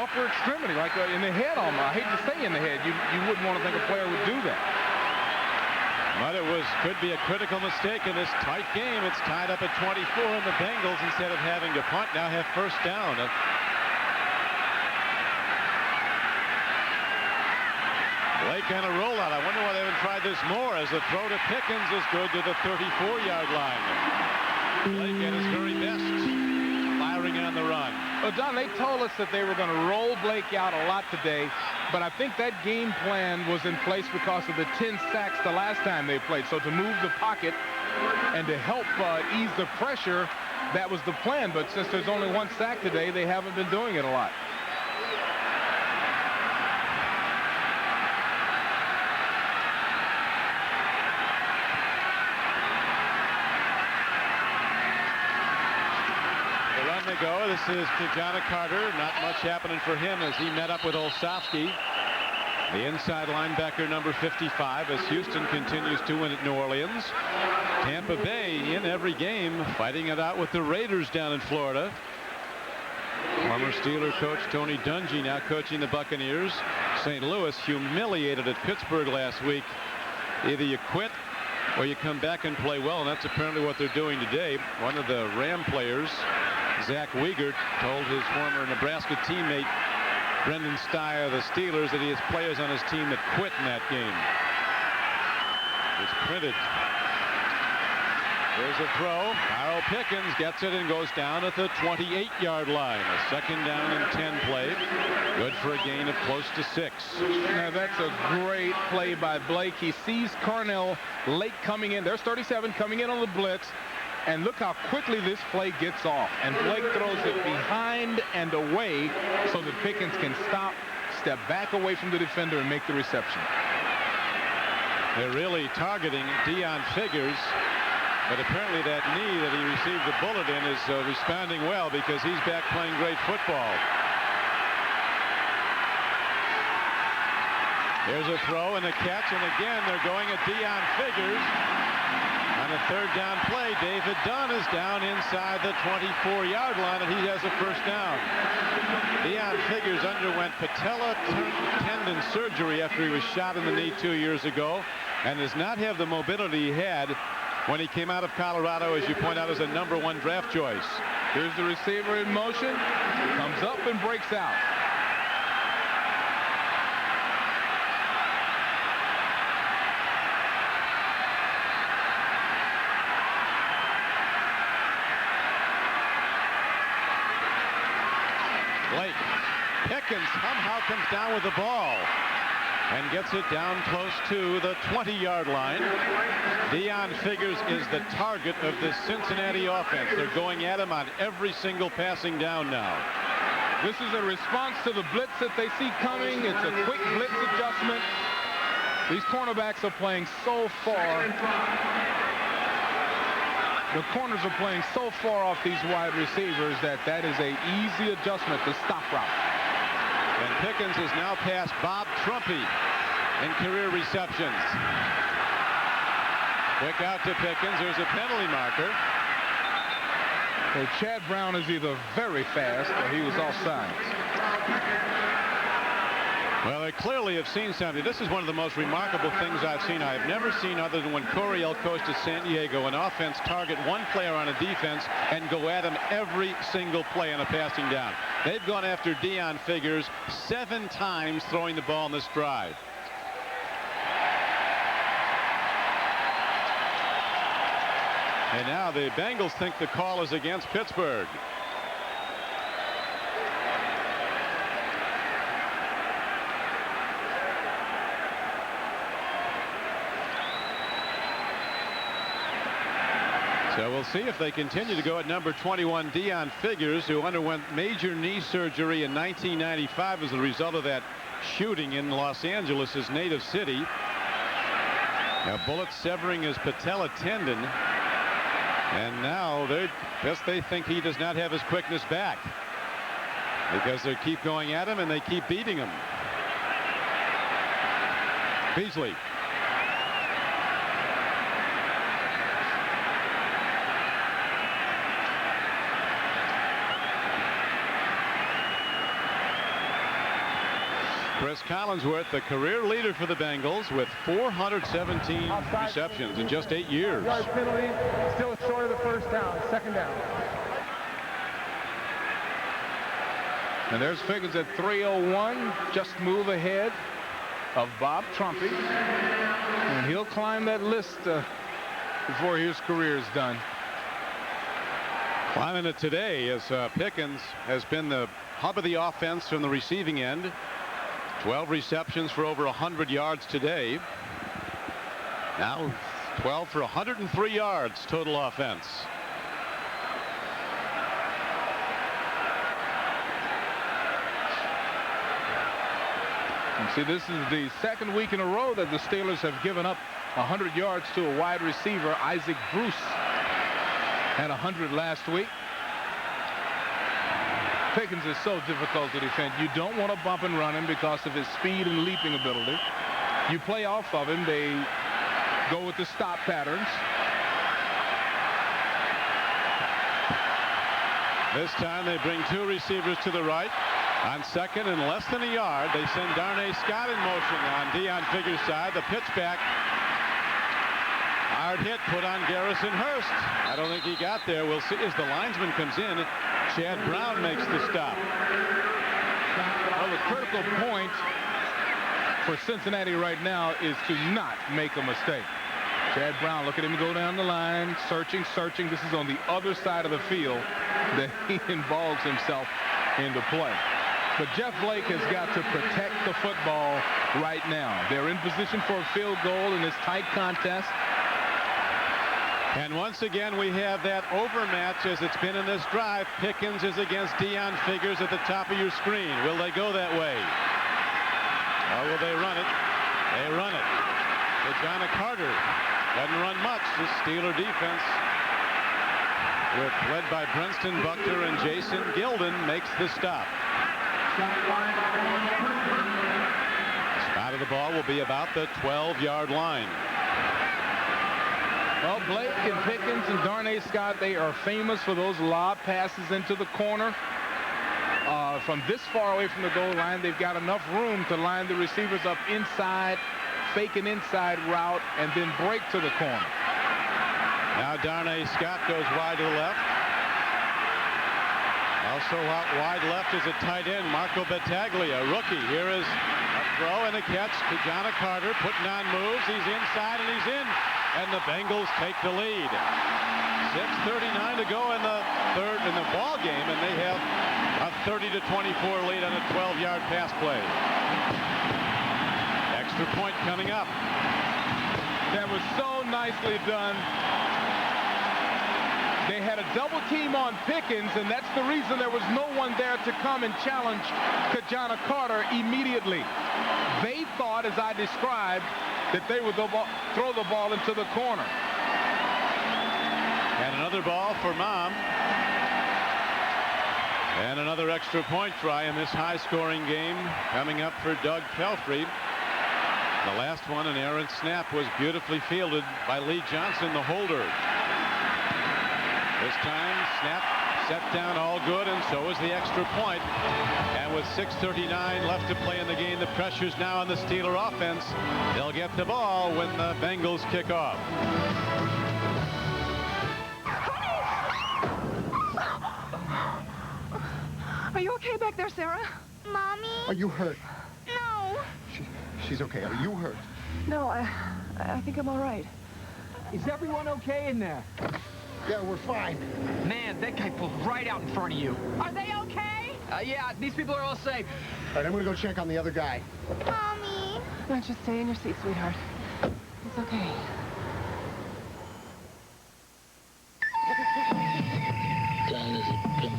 upper extremity, like in the head almost. I hate to say in the head. You wouldn't want to think a player would do that. But it could be a critical mistake in this tight game. It's tied up at 24, and the Bengals, instead of having to punt, now have first down. Blake on a rollout. I wonder why they haven't tried this more, as the throw to Pickens is good to the 34-yard line. Blake at his very best, firing on the run. Well, Don, they told us that they were going to roll Blake out a lot today, but I think that game plan was in place because of the 10 sacks the last time they played. So to move the pocket and to help ease the pressure, that was the plan. But since there's only 1 sack today, they haven't been doing it a lot. They go. This is Ki-Jana Carter. Not much happening for him as he met up with Olszewski, the inside linebacker, number 55, as Houston continues to win at New Orleans. Tampa Bay in every game, fighting it out with the Raiders down in Florida. Former Steeler coach Tony Dungy now coaching the Buccaneers. St. Louis humiliated at Pittsburgh last week. Either you quit or you come back and play well, and that's apparently what they're doing today. One of the Ram players, Zach Wiegert, told his former Nebraska teammate Brendan Steyer of the Steelers that he has players on his team that quit in that game. It's printed. There's a throw. Harold Pickens gets it and goes down at the 28-yard line. A second down and 10 play. Good for a gain of close to 6. Now that's a great play by Blake. He sees Cornell late coming in. There's 37 coming in on the blitz. And look how quickly this play gets off. And Blake throws it behind and away so that Pickens can stop, step back away from the defender, and make the reception. They're really targeting Deon Figures. But apparently that knee that he received the bullet in is responding well, because he's back playing great football. Here's a throw and a catch, and again they're going at Deon Figures. On a third down play, David Dunn is down inside the 24-yard line, and he has a first down. Deon Figures underwent patella tendon surgery after he was shot in the knee 2 years ago, and does not have the mobility he had when he came out of Colorado, as you point out, as a #1 draft choice. Here's the receiver in motion, comes up and breaks out. Pickens somehow comes down with the ball and gets it down close to the 20-yard line. Deon Figures is the target of this Cincinnati offense. They're going at him on every single passing down now. This is a response to the blitz that they see coming. It's a quick blitz adjustment. These cornerbacks are playing so far. The corners are playing so far off these wide receivers that is an easy adjustment to stop route. And Pickens has now passed Bob Trumpy in career receptions. Quick out to Pickens. There's a penalty marker. Well, Chad Brown is either very fast or he was offside. Well, they clearly have seen something. This is one of the most remarkable things I've seen. I've never seen, other than when Coryell coached at San Diego, an offense target one player on a defense and go at him every single play on a passing down. They've gone after Deon Figures 7 times throwing the ball in this drive. And now the Bengals think the call is against Pittsburgh. So we'll see if they continue to go at number 21, Deon Figures, who underwent major knee surgery in 1995 as a result of that shooting in Los Angeles, his native city. A bullet severing his patella tendon. And now they think he does not have his quickness back, because they keep going at him and they keep beating him. Beasley. Chris Collinsworth, the career leader for the Bengals, with 417 receptions in just 8 years. Yard penalty, still short of the first down, second down. And there's Pickens at 3:01, just move ahead of Bob Trumpy. And he'll climb that list before his career is done. Climbing it today, as Pickens has been the hub of the offense from the receiving end. 12 receptions for over 100 yards today. Now 12 for 103 yards total offense. And see, this is the second week in a row that the Steelers have given up 100 yards to a wide receiver. Isaac Bruce had 100 last week. Pickens is so difficult to defend. You don't want to bump and run him because of his speed and leaping ability. You play off of him. They go with the stop patterns. This time they bring 2 receivers to the right. On second and less than a yard, they send Darnay Scott in motion on Deon Figures' side. The pitch back. Hard hit put on Garrison Hearst. I don't think he got there. We'll see as the linesman comes in. Chad Brown makes the stop. Well, the critical point for Cincinnati right now is to not make a mistake. Chad Brown, look at him go down the line, searching. This is on the other side of the field that he involves himself into play. But Jeff Blake has got to protect the football right now. They're in position for a field goal in this tight contest. And once again, we have that overmatch as it's been in this drive. Pickens is against Deon Figures at the top of your screen. Will they go that way? Or will they run it? They run it. Ki-Jana Carter Doesn't run much. The Steeler defense, led by Brenston Buckner and Jason Gilden, makes the stop. The spot of the ball will be about the 12-yard line. Well, Blake and Pickens and Darnay Scott, they are famous for those lob passes into the corner. From this far away from the goal line, they've got enough room to line the receivers up inside, fake an inside route, and then break to the corner. Now Darnay Scott goes wide to the left. Also out wide left is a tight end, Marco Battaglia, rookie. Here is a throw and a catch. Ki-Jana Carter putting on moves. He's inside and he's in. And the Bengals take the lead. 6:39 to go in the ball game, and they have a 30-24 lead on a 12-yard pass play. Extra point coming up. That was so nicely done. They had a double team on Pickens, and that's the reason there was no one there to come and challenge Ki-Jana Carter immediately. They thought, as I described, that they would throw the ball into the corner. And another ball for Mom. And another extra point try in this high-scoring game coming up for Doug Pelfrey. The last one, an errant snap, was beautifully fielded by Lee Johnson, the holder. This time, snap set down, all good, and so is the extra point. And with 6:39 left to play in the game, the pressure's now on the Steeler offense. They'll get the ball when the Bengals kick off. Are you okay back there, Sarah? Mommy? Are you hurt? No. She's okay. Are you hurt? No, I think I'm all right. Is everyone okay in there? Yeah, we're fine. Man, that guy pulled right out in front of you. Are they okay? Yeah, these people are all safe. All right, I'm gonna go check on the other guy. Mommy? No, just stay in your seat, sweetheart. It's okay. That is a pimp.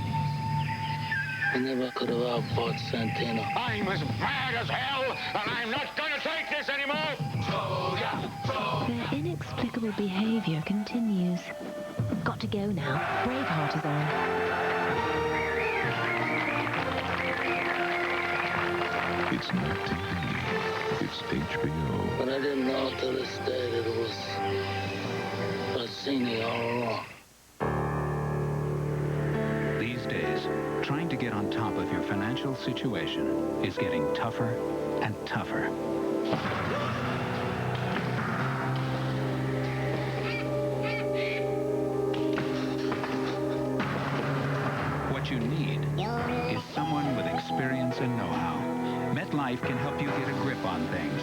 I never could have outfought Santino. I'm as bad as hell, and I'm not gonna take this anymore! Their inexplicable behavior continues. Got to go now. Braveheart is on. It's not TV. It's HBO. But I didn't know to this day that it was Bassini all along. These days, trying to get on top of your financial situation is getting tougher and tougher. What you need is someone with experience and know-how. MetLife can help you get a grip on things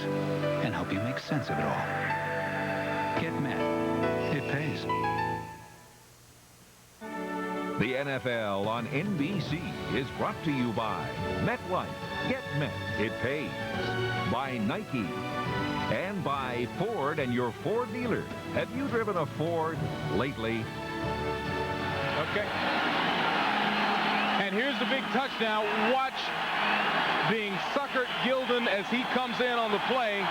and help you make sense of it all. Get Met. It pays. The NFL on NBC is brought to you by MetLife. Get Met. It pays. By Nike. And by Ford and your Ford dealer. Have you driven a Ford lately? Okay. And here's the big touchdown. Watch being suckered Gilden as he comes in on the play.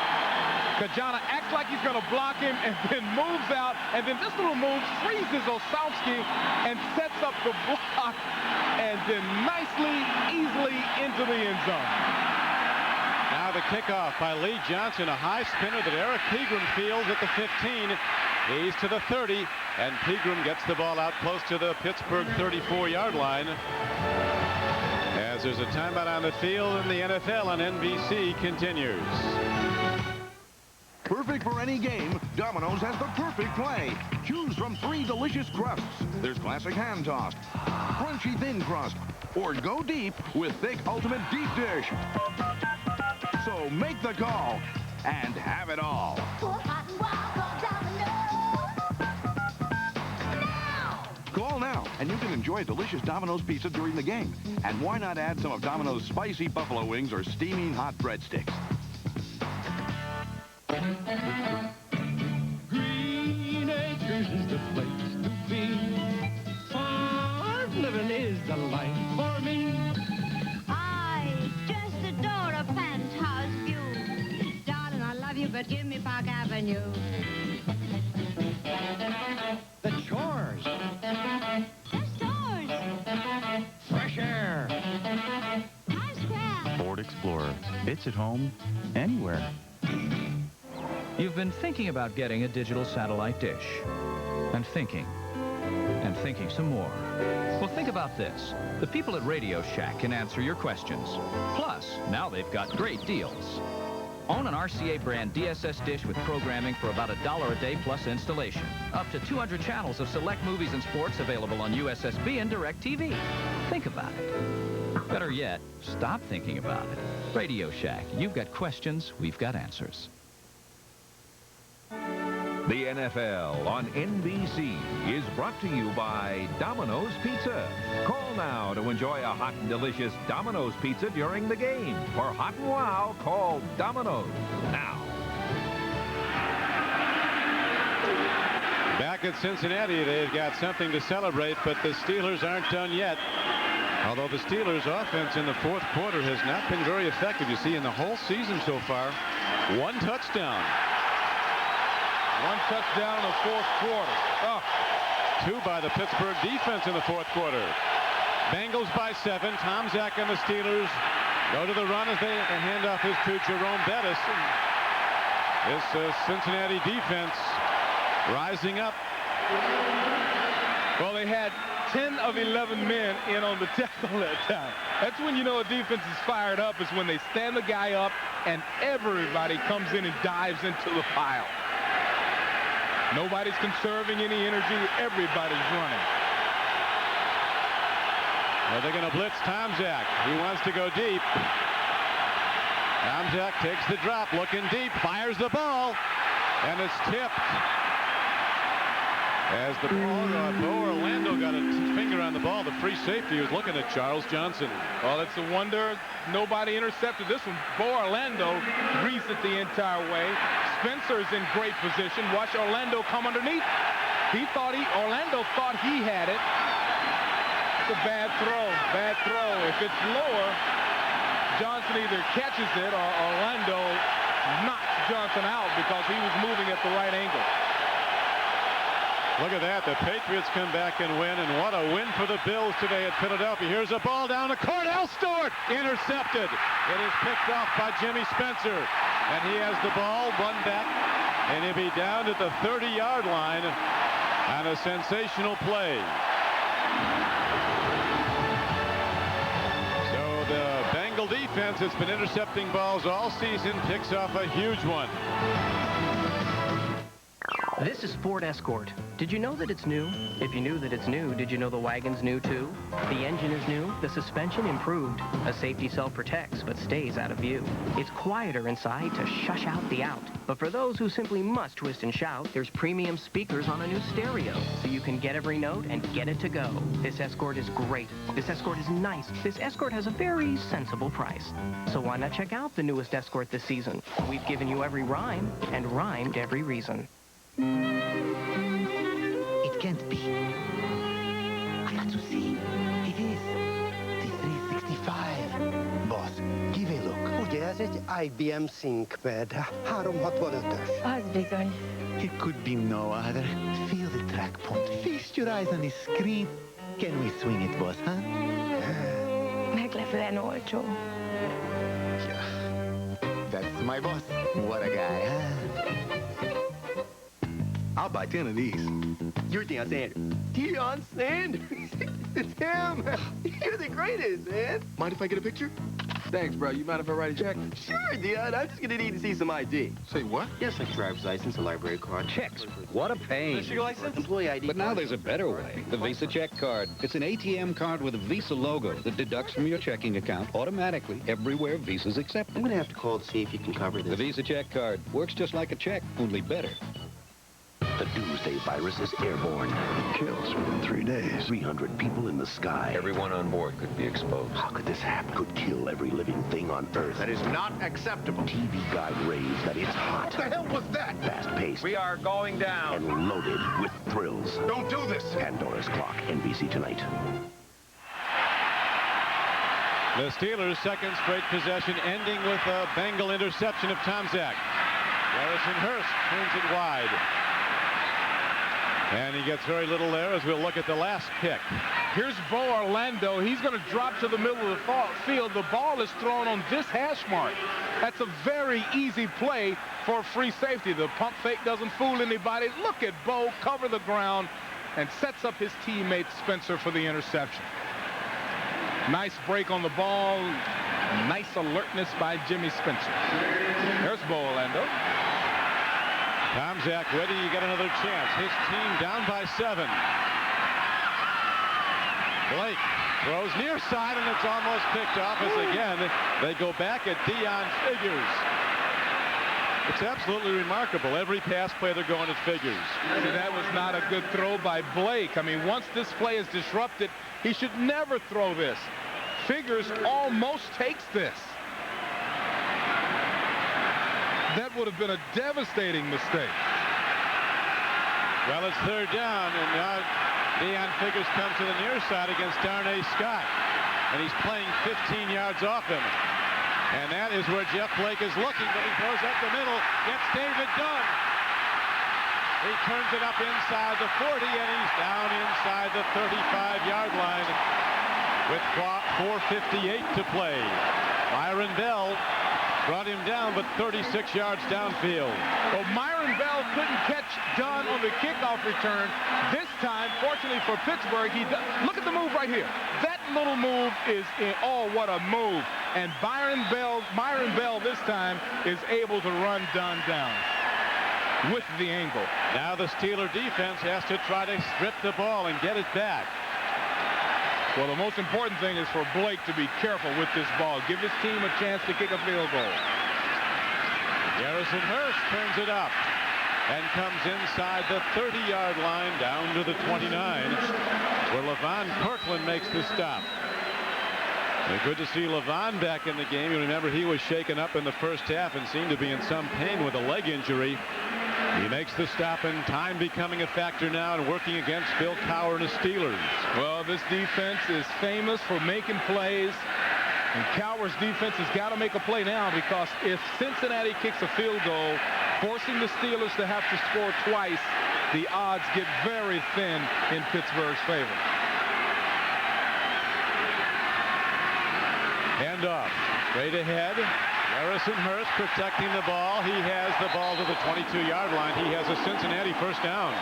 Ki-Jana acts like he's going to block him and then moves out, and then this little move freezes Osowski and sets up the block, and then nicely, easily into the end zone. Now the kickoff by Lee Johnson, a high spinner that Eric Pegram fields at the 15. He's to the 30, and Pegram gets the ball out close to the Pittsburgh 34-yard line. As there's a timeout on the field, and the NFL on NBC continues. Perfect for any game, Domino's has the perfect play. Choose from 3 delicious crusts. There's classic hand tossed, crunchy thin crust, or go deep with thick ultimate deep dish. So make the call and have it all. Call now, and you can enjoy delicious Domino's pizza during the game. And why not add some of Domino's spicy buffalo wings or steaming hot breadsticks? Green Acres is the place to be. Farm living is the life for me. I just adore a penthouse view. Darling, I love you, but give me Park Avenue. fits at home anywhere. You've been thinking about getting a digital satellite dish. And thinking some more. Well, think about this. The people at Radio Shack can answer your questions. Plus, now they've got great deals. Own an RCA brand DSS dish with programming for about $1 a day plus installation. Up to 200 channels of select movies and sports available on USSB and DirecTV. Think about it. Better yet, stop thinking about it. Radio Shack. You've got questions, we've got answers. The NFL on NBC is brought to you by Domino's Pizza. Call now to enjoy a hot and delicious Domino's Pizza during the game. For hot and wow, call Domino's now. Back at Cincinnati, they've got something to celebrate, but the Steelers aren't done yet. Although the Steelers' offense in the fourth quarter has not been very effective. You see, in the whole season so far, 1 touchdown. 1 touchdown in the fourth quarter. 2 by the Pittsburgh defense in the fourth quarter. Bengals by 7. Tomczak and the Steelers go to the run as the handoff is to Jerome Bettis. This Cincinnati defense rising up. Well, they had 10 of 11 men in on the tackle that time. That's when you know a defense is fired up, is when they stand the guy up and everybody comes in and dives into the pile. Nobody's conserving any energy. Everybody's running. Well, they're going to blitz Tomczak. He wants to go deep. Tomczak takes the drop, looking deep, fires the ball, and it's tipped. As the ball, Bo Orlando got a finger on the ball. The free safety was looking at Charles Johnson. Well, it's a wonder nobody intercepted this one. Bo Orlando greased it the entire way. Spencer's in great position. Watch Orlando come underneath. Orlando thought he had it. It's a bad throw. Bad throw. If it's lower, Johnson either catches it or Orlando knocks Johnson out because he was moving at the right angle. Look at that. The Patriots come back and win, and what a win for the Bills today at Philadelphia. Here's a ball down to Kordell. Stewart intercepted. It is picked off by Jimmy Spencer, and he has the ball, run back, and he'll be down at the 30-yard line on a sensational play. So the Bengal defense that's been intercepting balls all season picks off a huge one. This is Ford Escort. Did you know that it's new? If you knew that it's new, did you know the wagon's new too? The engine is new, the suspension improved. A safety cell protects but stays out of view. It's quieter inside to shush out the out. But for those who simply must twist and shout, there's premium speakers on a new stereo, so you can get every note and get it to go. This Escort is great. This Escort is nice. This Escort has a very sensible price. So why not check out the newest Escort this season? We've given you every rhyme and rhymed every reason. It can't be. I'm not to see. It is. The 365. Boss, give a look. Ugye ez egy IBM ThinkPad 365-ös. Az bizony. It could be no other. Feel the track point. Feast your eyes on the screen. Can we swing it, boss, huh? Meglepően olcsó. That's my boss. What a guy, huh? I'll buy 10 of these. You're Deion Sanders. Deion Sanders? It's him. You're the greatest, man. Mind if I get a picture? Thanks, bro. You mind if I write a check? Sure, Deion. I'm just going to need to see some ID. Say what? Yes, like a driver's license, a library card. Checks. What a pain. Fishing license? Employee ID. But now there's a better way. The Visa Check Card. It's an ATM card with a Visa logo that deducts from your checking account automatically everywhere Visa's accepted. I'm going to have to call to see if you can cover this. The Visa Check Card works just like a check, only better. The Doomsday virus is airborne. It kills within 3 days. 300 people in the sky. Everyone on board could be exposed. How could this happen? Could kill every living thing on Earth. That is not acceptable. TV guide raves that it's hot. What the hell was that? Fast-paced. We are going down. And loaded with thrills. Don't do this. Pandora's Clock, NBC tonight. The Steelers' second straight possession ending with a Bengal interception of Tomczak. Harrison Hearst turns it wide. And he gets very little there as we'll look at the last kick. Here's Bo Orlando. He's going to drop to the middle of the field. The ball is thrown on this hash mark. That's a very easy play for a free safety. The pump fake doesn't fool anybody. Look at Bo cover the ground and sets up his teammate Spencer for the interception. Nice break on the ball. Nice alertness by Jimmy Spencer. There's Bo Orlando. Tomczak ready to get another chance. His team down by 7. Blake throws near side, and it's almost picked off as again they go back at Dion Figures. It's absolutely remarkable. Every pass play they're going at Figures. See, that was not a good throw by Blake. I mean, once this play is disrupted, he should never throw this. Figures almost takes this. That would have been a devastating mistake. Well, it's 3rd down, and now Dion Figures comes to the near side against Darnay Scott. And he's playing 15 yards off him. And that is where Jeff Blake is looking, but he throws up the middle, gets David Dunn. He turns it up inside the 40, and he's down inside the 35-yard line with 4:58 to play. Myron Bell brought him down, but 36 yards downfield. Well, Myron Bell couldn't catch Dunn on the kickoff return. This time, fortunately for Pittsburgh, look at the move right here. That little move is what a move. And Myron Bell this time is able to run Dunn down with the angle. Now the Steeler defense has to try to strip the ball and get it back. Well, the most important thing is for Blake to be careful with this ball. Give his team a chance to kick a field goal. Garrison Hearst turns it up and comes inside the 30-yard line down to the 29, where LaVon Kirkland makes the stop. And good to see LaVon back in the game. You remember he was shaken up in the first half and seemed to be in some pain with a leg injury. He makes the stop, and time becoming a factor now and working against Bill Cowher and the Steelers. Well, this defense is famous for making plays, and Cowher's defense has got to make a play now, because if Cincinnati kicks a field goal, forcing the Steelers to have to score twice, the odds get very thin in Pittsburgh's favor. Handoff straight ahead. Garrison Hearst protecting the ball. He has the ball to the 22-yard line. He has a Cincinnati first down.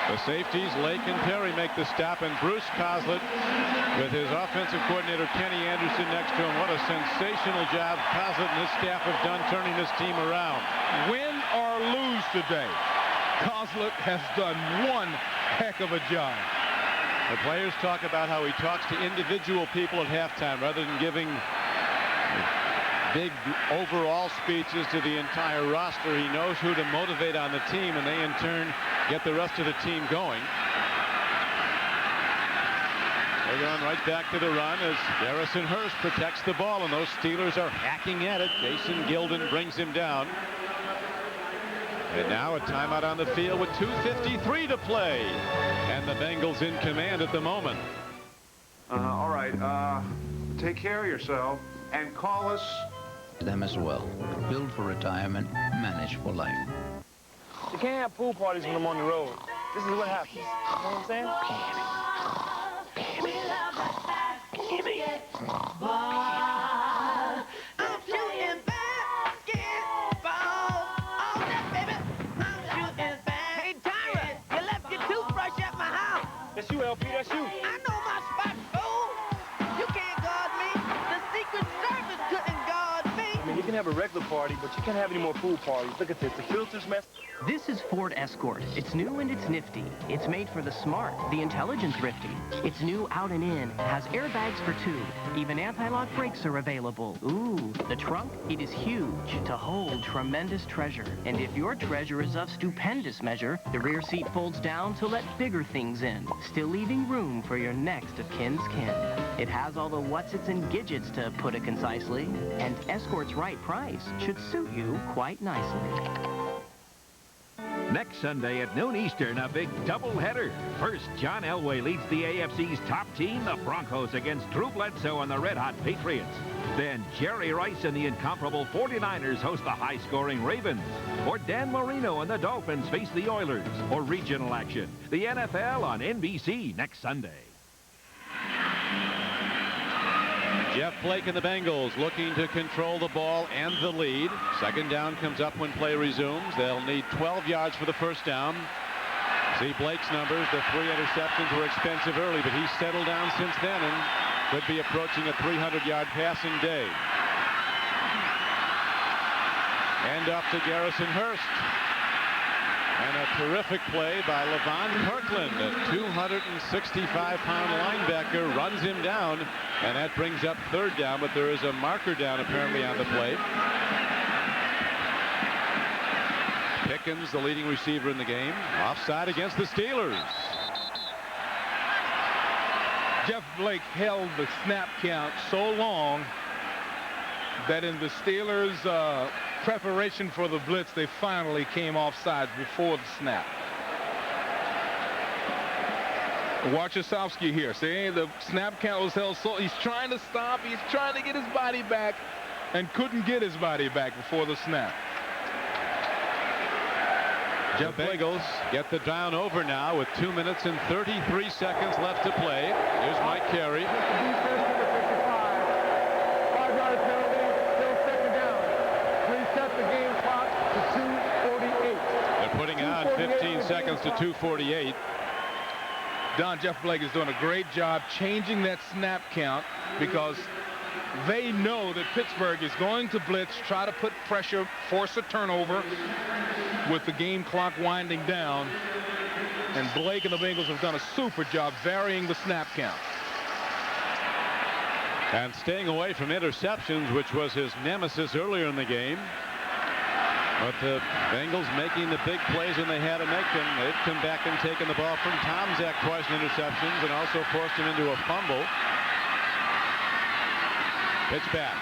The safeties, Lake and Perry, make the stop, and Bruce Coslett with his offensive coordinator Kenny Anderson next to him. What a sensational job Coslett and his staff have done turning this team around. Win or lose today, Coslett has done one heck of a job. The players talk about how he talks to individual people at halftime rather than giving big overall speeches to the entire roster. He knows who to motivate on the team, and they in turn get the rest of the team going. They're going right back to the run as Garrison Hearst protects the ball, and those Steelers are hacking at it. Jason Gilden brings him down. And now a timeout on the field with 2:53 to play, and the Bengals in command at the moment. All right, take care of yourself and call us. Them as well. Build for retirement, manage for life. You can't have pool parties when I'm on the road. This is what happens. You know what I'm saying? I'm shooting basketball all day, baby. I'm shooting basketball. Hey, Tyra, you left your toothbrush at my house. That's you, LP. That's you. I know my spot, fool. You can't guard me. The Secret Service couldn't guard me. I mean, you can have a regular party, but you can't have any more pool parties. Look at this. The filter's messed. This is Ford Escort. It's new and it's nifty. It's made for the smart, the intelligent thrifty. It's new out and in. Has airbags for 2. Even anti-lock brakes are available. Ooh, the trunk, it is huge to hold tremendous treasure. And if your treasure is of stupendous measure, the rear seat folds down to let bigger things in, still leaving room for your next of kin's kin. It has all the whatsits and gidgets, to put it concisely, and Escort's right price should suit you quite nicely. Next Sunday at noon Eastern, a big doubleheader. First, John Elway leads the AFC's top team, the Broncos, against Drew Bledsoe and the red-hot Patriots. Then Jerry Rice and the incomparable 49ers host the high-scoring Ravens. Or Dan Marino and the Dolphins face the Oilers. Or regional action, the NFL on NBC next Sunday. Jeff Blake and the Bengals looking to control the ball and the lead. Second down comes up when play resumes. They'll need 12 yards for the first down. See Blake's numbers. The 3 interceptions were expensive early, but he's settled down since then and could be approaching a 300-yard passing day. Hand off to Garrison Hearst. And a terrific play by Levon Kirkland, a 265-pound linebacker, runs him down, and that brings up third down, but there is a marker down apparently on the play. Pickens, the leading receiver in the game, offside against the Steelers. Jeff Blake held the snap count so long that in the Steelers' preparation for the blitz, they finally came offside before the snap. Wachowski here. See, the snap count was held so he's trying to stop. He's trying to get his body back and couldn't get his body back before the snap. Jeff Bengals get the down over now with 2 minutes and 33 seconds left to play. Here's Mike Carey. 5-yard penalty, still second down. Reset the game clock to 2:48. They're putting on 15 seconds to 2:48. Don, Jeff Blake is doing a great job changing that snap count because they know that Pittsburgh is going to blitz, try to put pressure, force a turnover with the game clock winding down. And Blake and the Bengals have done a super job varying the snap count. And staying away from interceptions, which was his nemesis earlier in the game. But the Bengals making the big plays when they had to make them. They've come back and taken the ball from Tomczak twice in interceptions and also forced him into a fumble. Pitch back.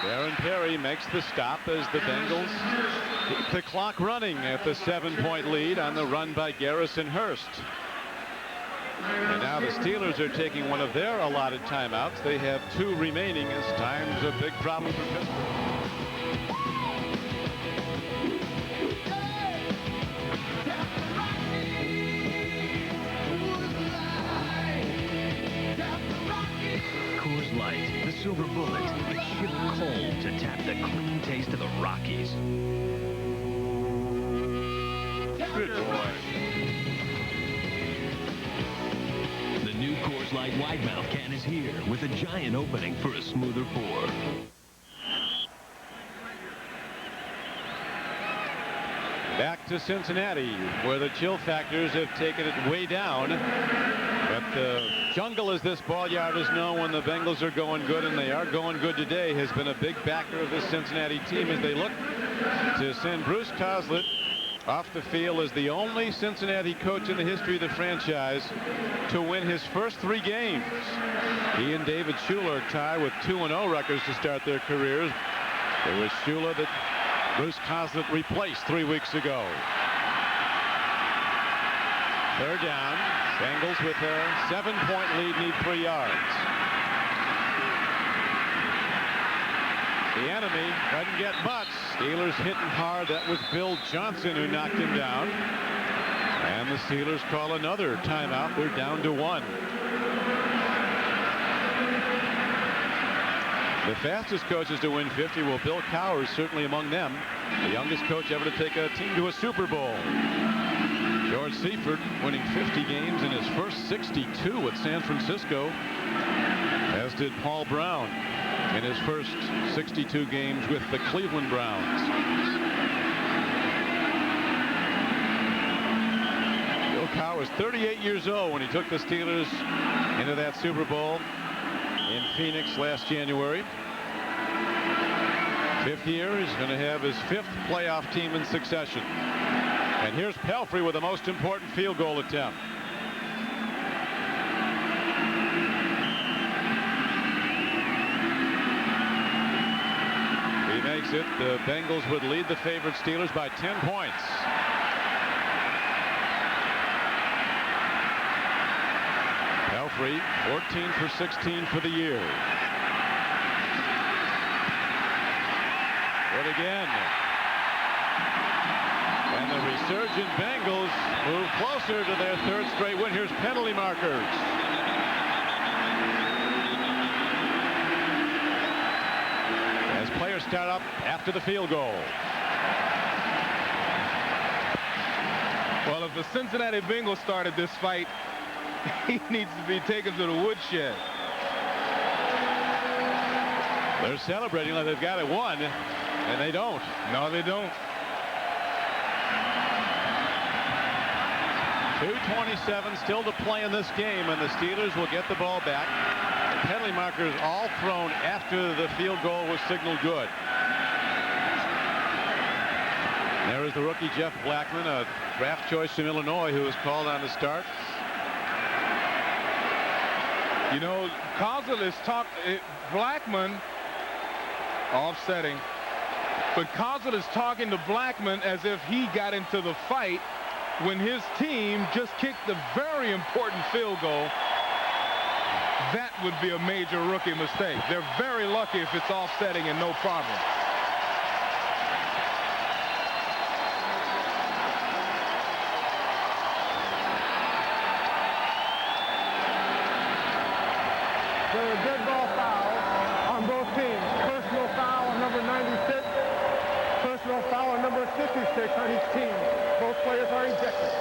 Darren Perry makes the stop as the Bengals keep the clock running at the 7-point lead on the run by Garrison Hearst. And now the Steelers are taking one of their allotted timeouts. They have 2 remaining as time's a big problem for Pittsburgh. Coors Light, the silver bullet. It's shipped cold to tap the clean taste of the Rockies. Good boy. The new Coors Light wide mouth can is here with a giant opening for a smoother pour. Back to Cincinnati, where the chill factors have taken it way down. But the jungle, as this ball yard is known when the Bengals are going good, and they are going good today, has been a big backer of this Cincinnati team as they look to send Bruce Coslett off the field as the only Cincinnati coach in the history of the franchise to win his first 3 games. He and David Shula tie with 2-0 records to start their careers. It was Shula that Bruce Coslett replaced 3 weeks ago. Third down. Bengals with a 7-point lead, need 3 yards. The enemy doesn't get much. Steelers hitting hard. That was Bill Johnson who knocked him down. And the Steelers call another timeout. They're down to 1. The fastest coaches to win 50, well, Bill Cowher certainly among them. The youngest coach ever to take a team to a Super Bowl. George Seifert winning 50 games in his first 62 with San Francisco, as did Paul Brown in his first 62 games with the Cleveland Browns. Bill Cowher was 38 years old when he took the Steelers into that Super Bowl in Phoenix last January. 5th year, he's going to have his 5th playoff team in succession. And here's Pelfrey with the most important field goal attempt. The He makes it. The Bengals would lead the favorite Steelers by 10 points. Pelfrey, 14 for 16 for the year. Good again. And the resurgent Bengals move closer to their third straight win. Here's penalty markers. As players start up after the field goal. Well, if the Cincinnati Bengals started this fight, he needs to be taken to the woodshed. They're celebrating like they've got it won, and they don't. No, they don't. 2:27 still to play in this game, and the Steelers will get the ball back. The penalty markers all thrown after the field goal was signaled good. There is the rookie Jeff Blackman, a draft choice from Illinois, who was called on to start. You know, Kozul is Blackman offsetting, but Kozul is talking to Blackman as if he got into the fight when his team just kicked a very important field goal. That would be a major rookie mistake. They're very lucky if it's offsetting and no problem. There's a dead ball foul on both teams. Personal foul on number 96. Personal foul on number 56 on each team. Both players are ejected.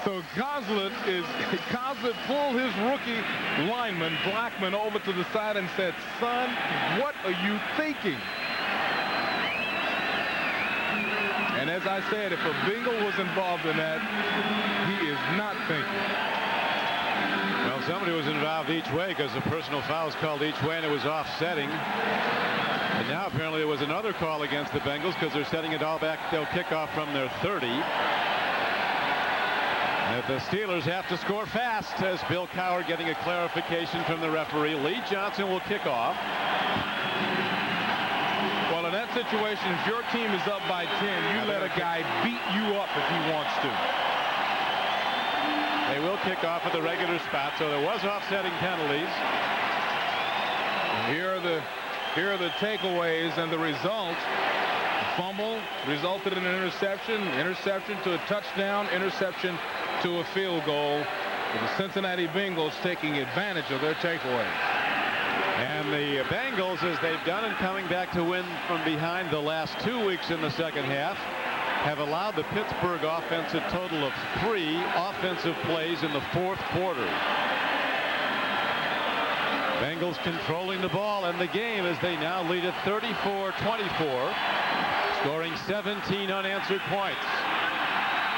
So Kozul pulled his rookie lineman, Blackman, over to the side and said, "Son, what are you thinking?" And as I said, if a Bengal was involved in that, he is not thinking. Well, somebody was involved each way because the personal foul was called each way and it was offsetting. And now apparently there was another call against the Bengals because they're setting it all back. They'll kick off from their 30. And if the Steelers have to score fast, as Bill Cowher getting a clarification from the referee. Lee Johnson will kick off. Well, in that situation, if your team is up by 10, you let a guy beat you up if he wants to. They will kick off at the regular spot, so there was offsetting penalties. Here are the takeaways and the result. Fumble resulted in an interception, interception to a touchdown, interception to a field goal. With the Cincinnati Bengals taking advantage of their takeaway. And the Bengals, as they've done in coming back to win from behind the last 2 weeks in the second half, have allowed the Pittsburgh offense a total of 3 offensive plays in the fourth quarter. Bengals controlling the ball and the game as they now lead at 34-24, scoring 17 unanswered points,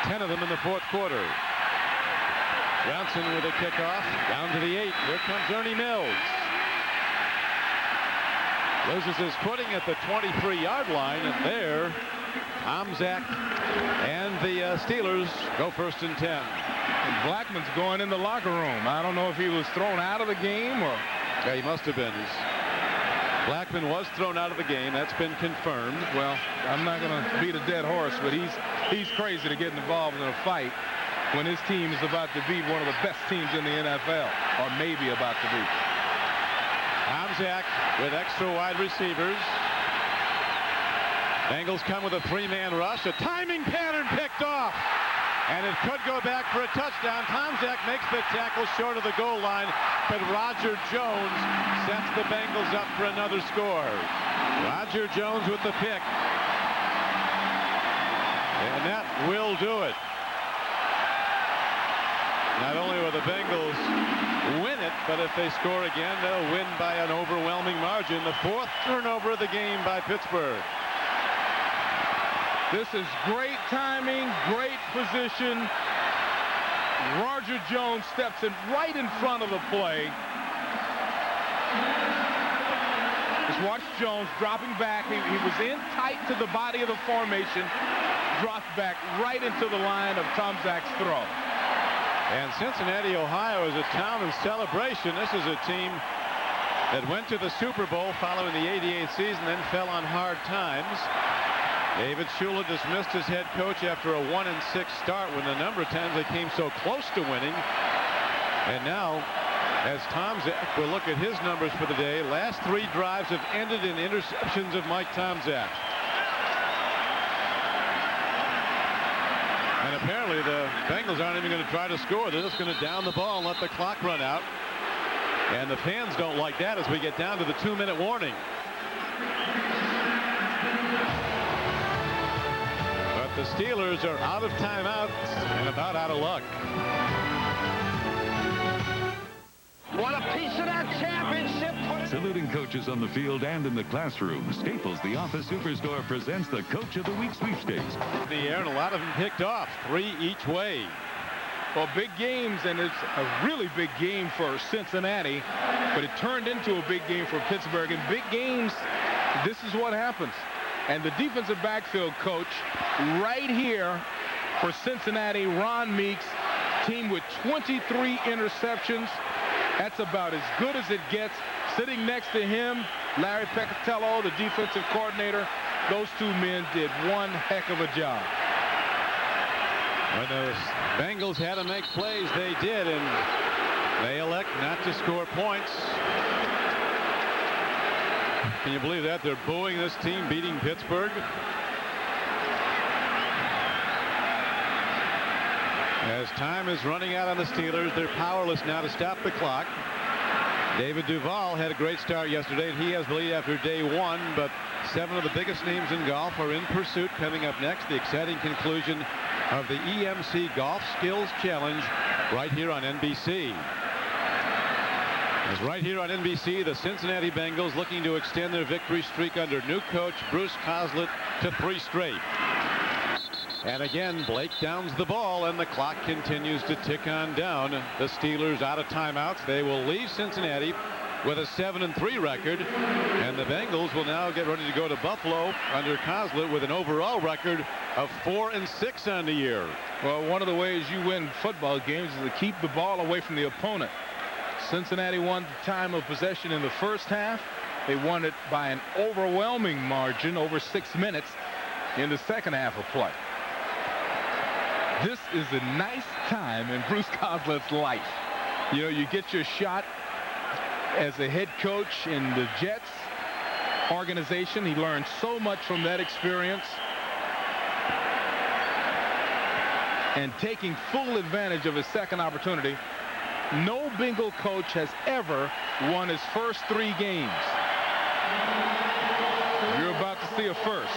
10 of them in the fourth quarter. Johnson with a kickoff down to the 8. Here comes Ernie Mills. Loses his footing at the 23-yard line, and there Tomczak and the Steelers go 1st and 10. And Blackman's going in the locker room. I don't know if he was thrown out of the game or... Yeah, he must have been. Blackman was thrown out of the game. That's been confirmed. Well, I'm not going to beat a dead horse, but he's crazy to get involved in a fight when his team is about to beat one of the best teams in the NFL, or maybe about to beat. Tomczak with extra wide receivers. Bengals come with a 3-man rush. A timing pattern picked off. And it could go back for a touchdown. Tomczak makes the tackle short of the goal line, but Roger Jones sets the Bengals up for another score. Roger Jones with the pick. And that will do it. Not only will the Bengals win it, but if they score again, they'll win by an overwhelming margin. The 4th turnover of the game by Pittsburgh. This is great timing, great position. Roger Jones steps in right in front of the play. Just watch Jones dropping back. He was in tight to the body of the formation. Dropped back right into the line of Tomczak's throw. And Cincinnati, Ohio is a town of celebration. This is a team that went to the Super Bowl following the '88 season, then fell on hard times. David Shula dismissed his head coach after a 1-6 start when the number of times they came so close to winning. And now, as Tomczak will look at his numbers for the day, last 3 drives have ended in interceptions of Mike Tomczak. And apparently the Bengals aren't even going to try to score. They're just going to down the ball and let the clock run out. And the fans don't like that as we get down to the 2-minute warning. But the Steelers are out of timeouts and about out of luck. Want a piece of that championship? Saluting coaches on the field and in the classroom, Staples, the office superstore, presents the Coach of the Week sweepstakes. The air, and a lot of them picked off, 3 each way. Well, big games, and it's a really big game for Cincinnati, but it turned into a big game for Pittsburgh. In big games, this is what happens. And the defensive backfield coach right here for Cincinnati, Ron Meeks, team with 23 interceptions. That's about as good as it gets. Sitting next to him, Larry Peccatello, the defensive coordinator. Those 2 men did one heck of a job. When the Bengals had to make plays, they did, and they elect not to score points. Can you believe that? They're booing this team beating Pittsburgh. As time is running out on the Steelers, they're powerless now to stop the clock. David Duval had a great start yesterday, and he has the lead after day 1, but 7 of the biggest names in golf are in pursuit. Coming up next, the exciting conclusion of the EMC Golf Skills Challenge right here on NBC. As right here on NBC, the Cincinnati Bengals looking to extend their victory streak under new coach Bruce Coslet to 3 straight. And again, Blake downs the ball, and the clock continues to tick on down. The Steelers out of timeouts. They will leave Cincinnati with a 7-3 record, and the Bengals will now get ready to go to Buffalo under Coslet with an overall record of 4-6 on the year. Well, one of the ways you win football games is to keep the ball away from the opponent. Cincinnati won the time of possession in the first half. They won it by an overwhelming margin, over 6 minutes, in the second half of play. This is a nice time in Bruce Coslet's life. You know, you get your shot as a head coach in the Jets organization. He learned so much from that experience. And taking full advantage of his second opportunity. No Bengal coach has ever won his first 3 games. You're about to see a first.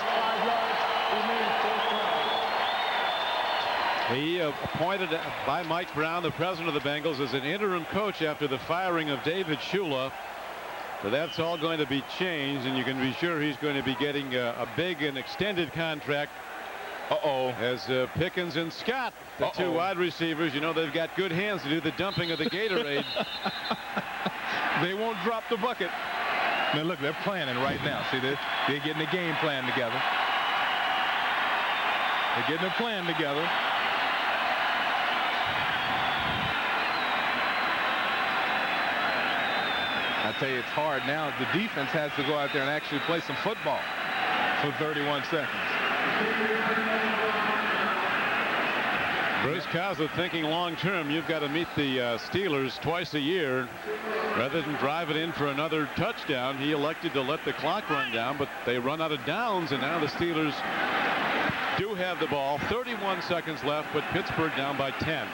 He appointed by Mike Brown, the president of the Bengals, as an interim coach after the firing of David Shula. So that's all going to be changed, and you can be sure he's going to be getting a big and extended contract. As Pickens and Scott, the 2 wide receivers, you know, they've got good hands to do the dumping of the Gatorade. They won't drop the bucket. Now look, they're planning right now. See, they're getting a game plan together. They're getting a plan together. I tell you, it's hard now. The defense has to go out there and actually play some football for 31 seconds. Bruce Coslet thinking long term. You've got to meet the Steelers twice a year. Rather than drive it in for another touchdown, he elected to let the clock run down, but they run out of downs, and now the Steelers do have the ball. 31 seconds left, but Pittsburgh down by 10.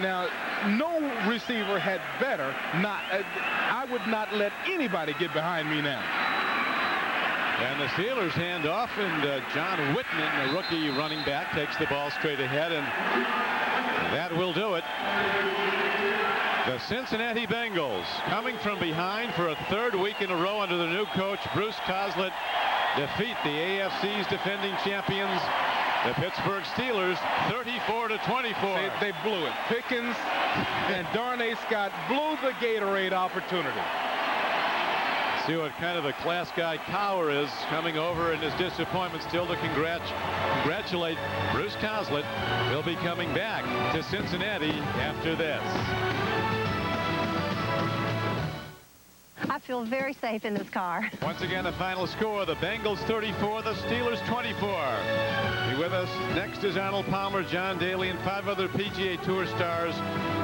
Now, no receiver had better not. I would not let anybody get behind me now. And the Steelers hand off, and John Whitman, the rookie running back, takes the ball straight ahead, and that will do it. The Cincinnati Bengals, coming from behind for a 3rd week in a row under the new coach Bruce Coslet, defeat the AFC's defending champions, the Pittsburgh Steelers, 34-24. They blew it. Pickens and Darnay Scott blew the Gatorade opportunity. See what kind of a class guy Cower is, coming over in his disappointment still to congratulate Bruce Coslet. He'll be coming back to Cincinnati after this. feel very safe in this car. Once again, the final score, the Bengals 34, the Steelers 24. Be with us. Next is Arnold Palmer, John Daly, and 5 other PGA Tour stars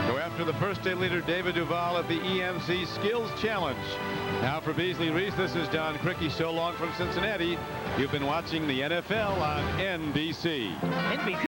go after the first day leader David Duval at the EMC Skills Challenge. Now for Beasley Reese, this is Don Criqui. So long from Cincinnati. You've been watching the NFL on NBC.